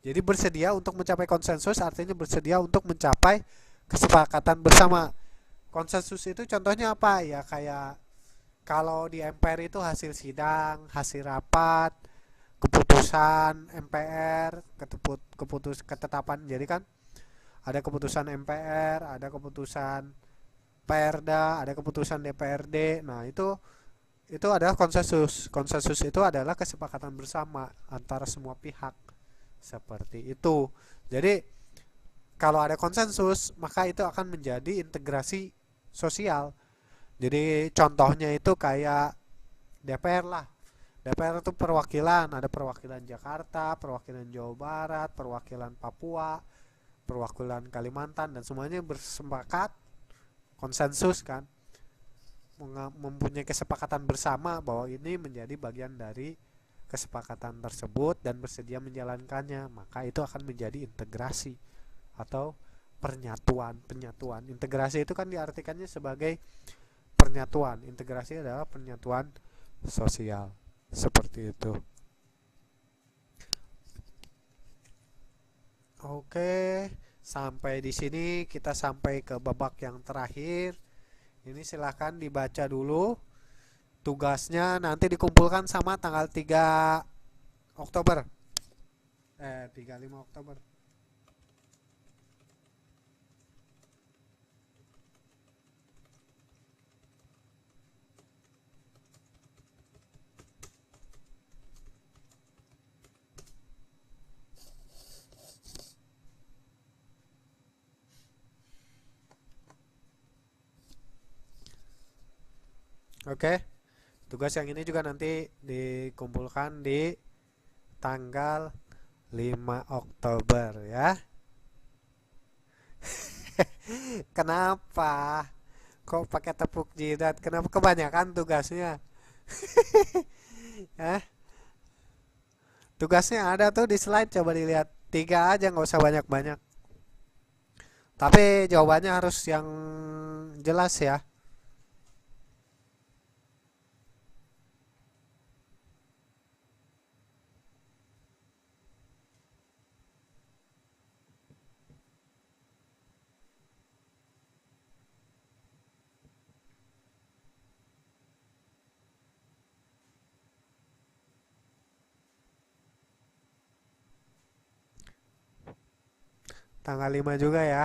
Jadi bersedia untuk mencapai konsensus artinya bersedia untuk mencapai kesepakatan bersama. Konsensus itu contohnya apa ya, kayak kalau di MPR itu hasil sidang, hasil rapat, keputusan MPR, ketetapan. Jadi kan ada keputusan MPR, ada keputusan Perda, ada keputusan DPRD. Nah, itu adalah konsensus. Konsensus itu adalah kesepakatan bersama antara semua pihak. Seperti itu. Jadi, kalau ada konsensus, maka itu akan menjadi integrasi sosial. Jadi, contohnya itu kayak DPR lah. DPR itu perwakilan, ada perwakilan Jakarta, perwakilan Jawa Barat, perwakilan Papua, perwakilan Kalimantan, dan semuanya bersepakat konsensus kan, mempunyai kesepakatan bersama bahwa ini menjadi bagian dari kesepakatan tersebut dan bersedia menjalankannya, maka itu akan menjadi integrasi atau penyatuan. Integrasi itu kan diartikannya sebagai penyatuan. Integrasi adalah penyatuan sosial. Seperti itu. Oke, sampai di sini kita sampai ke babak yang terakhir. Ini silahkan dibaca dulu. Tugasnya nanti dikumpulkan sama tanggal 3 Oktober. 35 Oktober. Oke. Tugas yang ini juga nanti dikumpulkan di tanggal 5 Oktober ya. Kenapa? Kok pakai tepuk jidat? Kenapa kebanyakan tugasnya? Eh, tugasnya ada tuh di slide, coba dilihat. 3 aja, nggak usah banyak-banyak. Tapi jawabannya harus yang jelas ya. Tanggal 5 juga ya.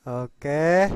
Oke.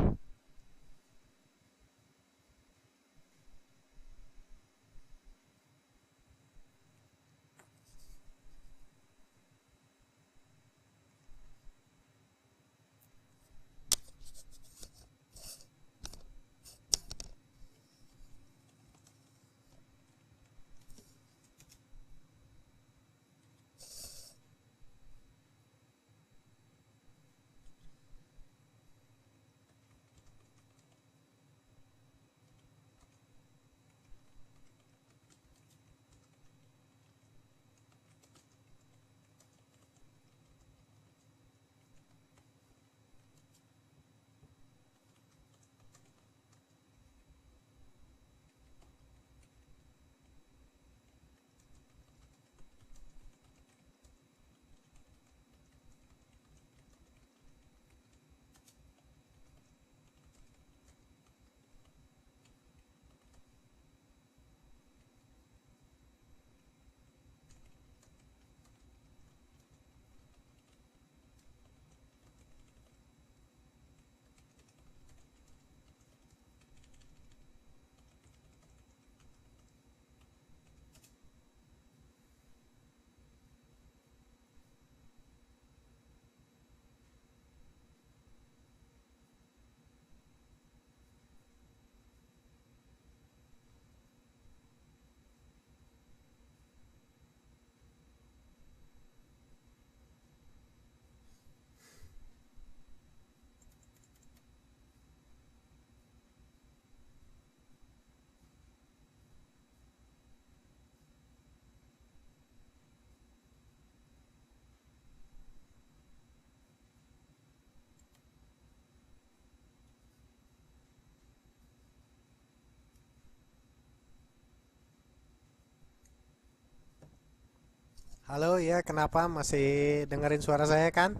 Halo, ya kenapa masih dengerin suara saya kan?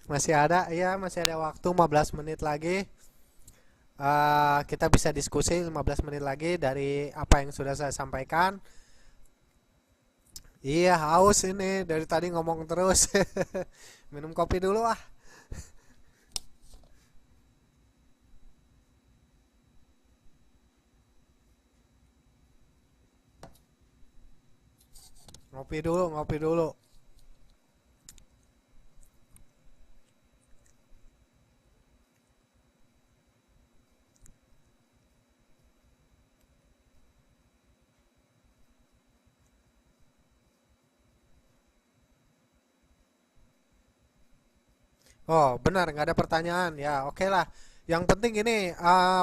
Masih ada, ya masih ada waktu 15 menit lagi. Kita bisa diskusi 15 menit lagi dari apa yang sudah saya sampaikan. Iya, haus ini dari tadi ngomong terus. Minum kopi dulu ah. Ngopi dulu, ngopi dulu. Oh, benar, nggak ada pertanyaan. Ya, oke lah. Yang penting ini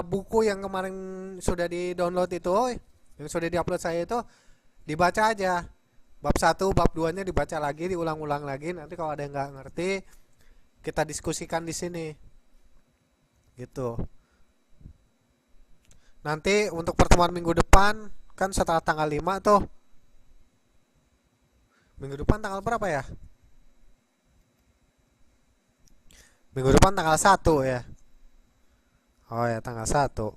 buku yang kemarin sudah di-download itu, yang sudah di-upload saya itu dibaca aja. Bab satu, bab 2-nya dibaca lagi, diulang-ulang lagi. Nanti kalau ada yang nggak ngerti, kita diskusikan di sini. Gitu. Nanti untuk pertemuan minggu depan, kan setelah tanggal 5 tuh. Minggu depan tanggal berapa ya? Minggu depan tanggal 1 ya. Oh ya, tanggal 1.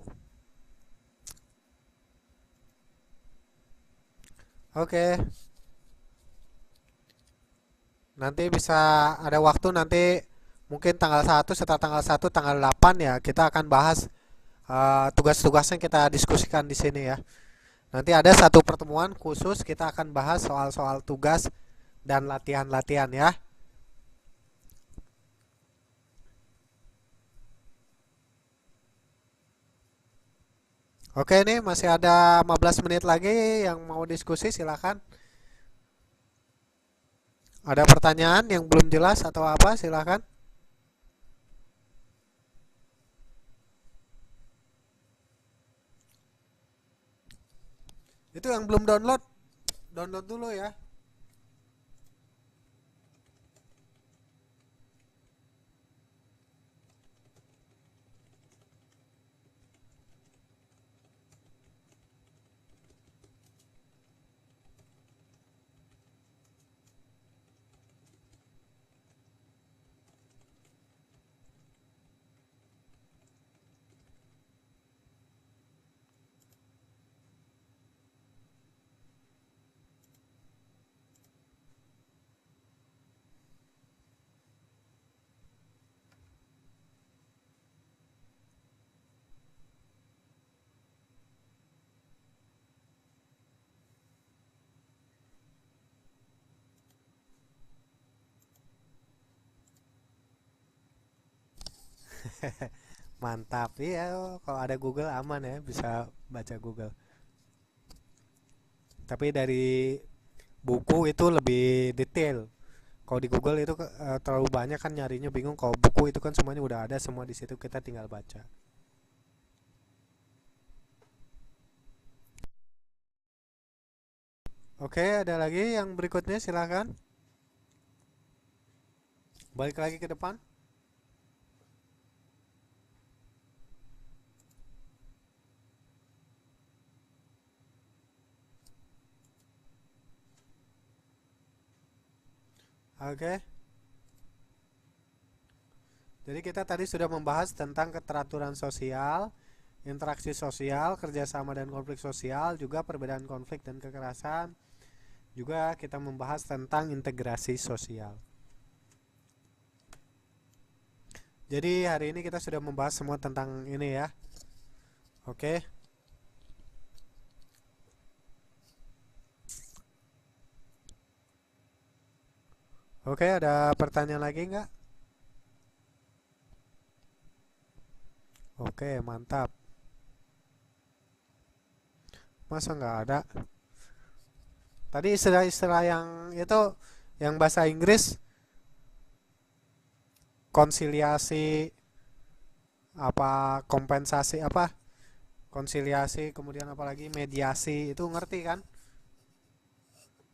Oke. Nanti bisa ada waktu nanti mungkin tanggal 1 setelah tanggal 1 tanggal 8 ya kita akan bahas tugas-tugasnya kita diskusikan di sini ya. Nanti ada satu pertemuan khusus kita akan bahas soal-soal tugas dan latihan-latihan ya. Oke nih masih ada 15 menit lagi yang mau diskusi silakan. Ada pertanyaan yang belum jelas atau apa silakan. Itu yang belum download, download dulu ya. Mantap ya, kalau ada Google aman ya, bisa baca Google. Tapi dari buku itu lebih detail. Kalau di Google itu terlalu banyak kan nyarinya bingung. Kalau buku itu kan semuanya udah ada semua di situ, kita tinggal baca. Oke, ada lagi yang berikutnya silahkan. Balik lagi ke depan. Oke. Jadi kita tadi sudah membahas tentang keteraturan sosial, interaksi sosial, kerjasama dan konflik sosial, juga perbedaan konflik dan kekerasan. Juga kita membahas tentang integrasi sosial. Jadi hari ini kita sudah membahas semua tentang ini ya. Oke. Oke, ada pertanyaan lagi nggak? Oke, mantap. Masa nggak ada? Tadi istilah-istilah yang itu yang bahasa Inggris konsiliasi apa kompensasi apa konsiliasi kemudian apalagi mediasi itu ngerti kan?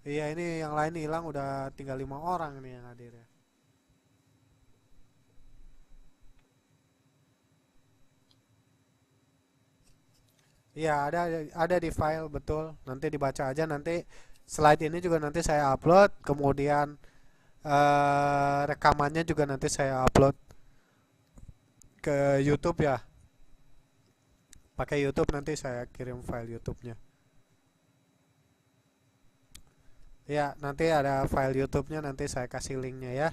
Iya ini yang lain hilang udah tinggal 5 orang ini yang hadir ya. Iya ada di file betul. Nanti dibaca aja nanti Slide ini juga nanti saya upload, kemudian rekamannya juga nanti saya upload ke YouTube ya. Pakai YouTube, nanti saya kirim file YouTube-nya. Ya, nanti ada file YouTube-nya, nanti saya kasih linknya ya.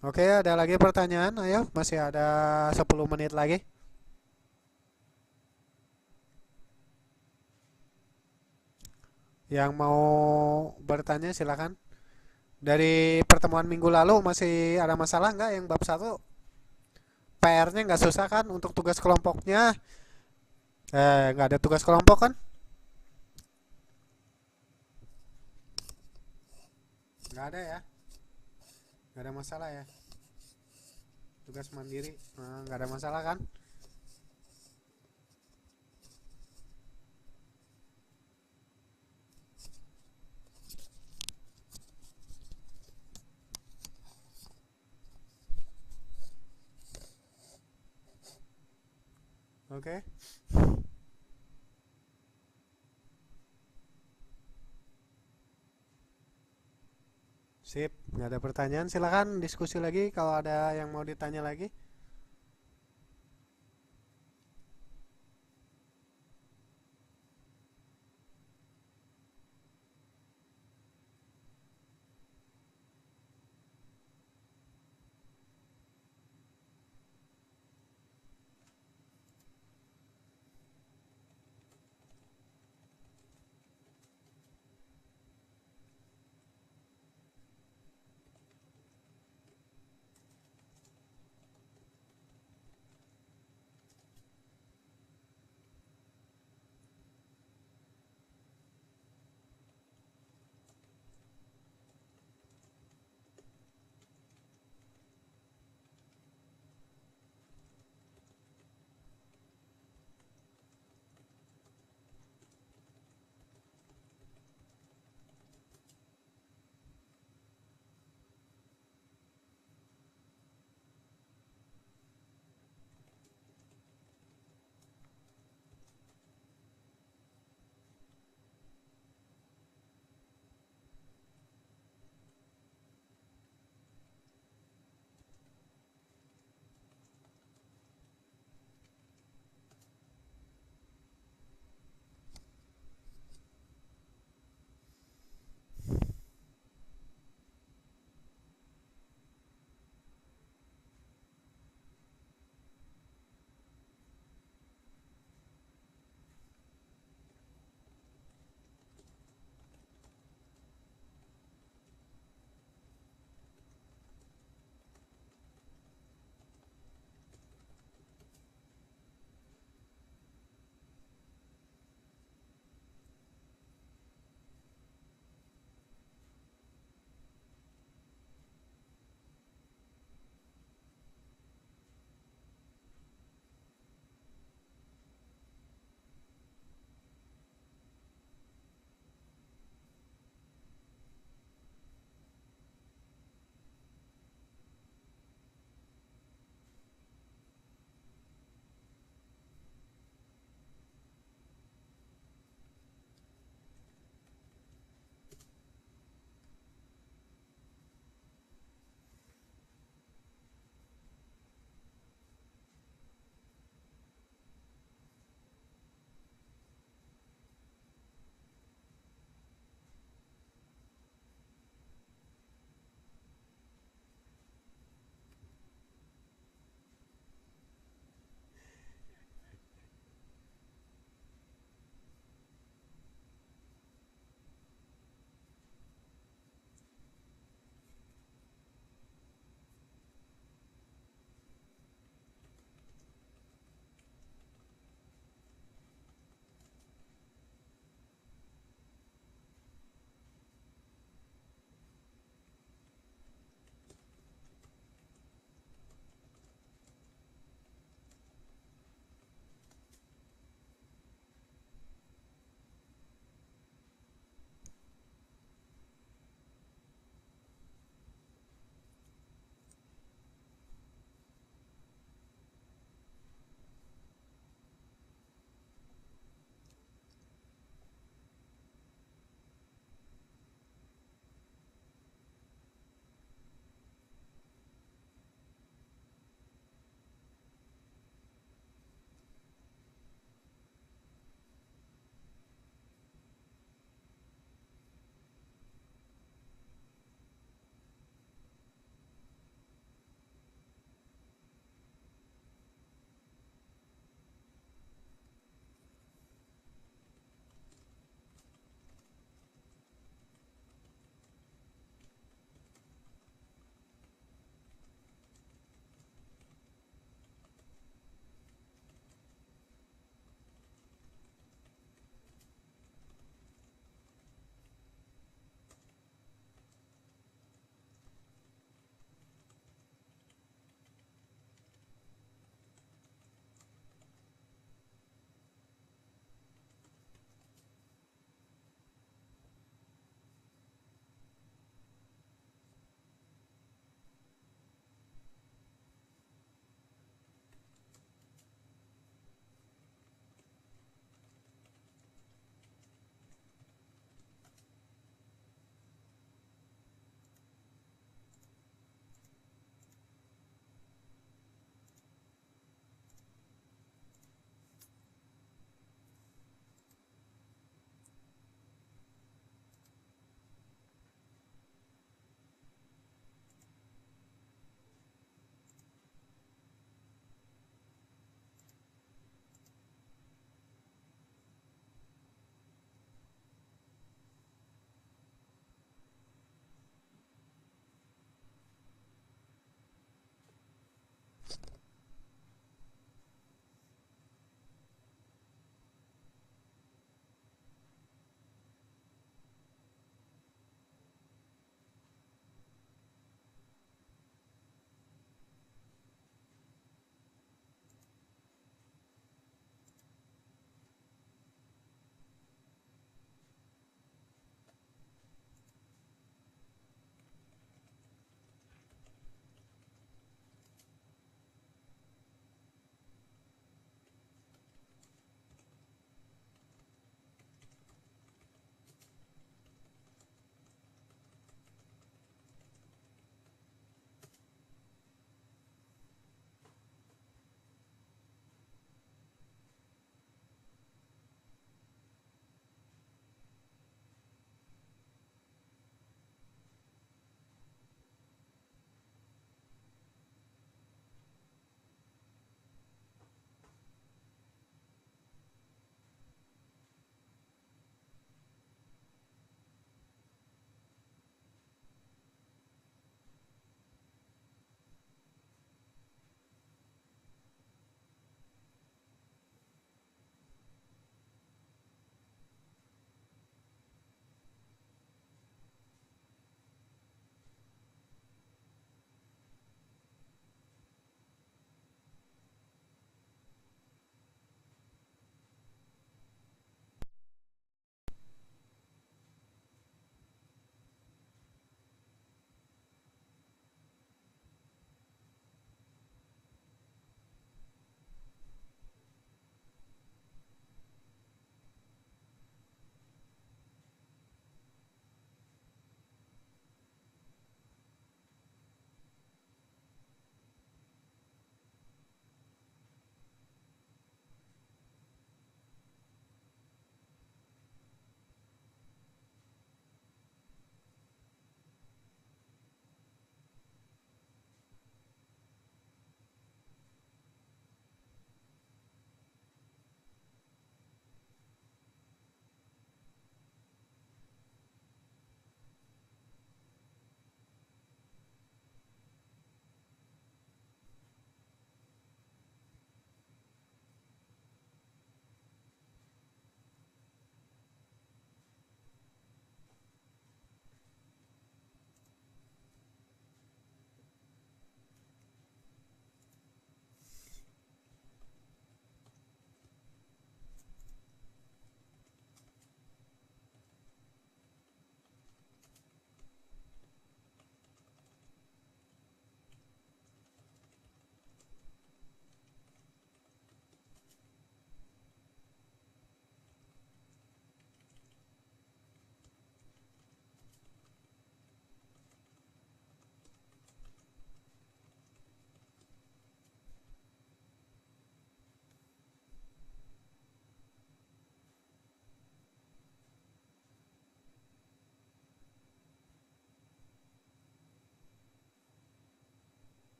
Oke, ada lagi pertanyaan? Ayo, masih ada 10 menit lagi. Yang mau bertanya silakan. Dari pertemuan minggu lalu masih ada masalah nggak yang bab 1? PR-nya nggak susah kan untuk tugas kelompoknya? Nggak ada tugas kelompok kan? Nggak ada ya? Nggak ada masalah ya? Tugas mandiri, nggak ada masalah kan? Oke. Sip, nggak ada pertanyaan. Silakan diskusi lagi kalau ada yang mau ditanya lagi.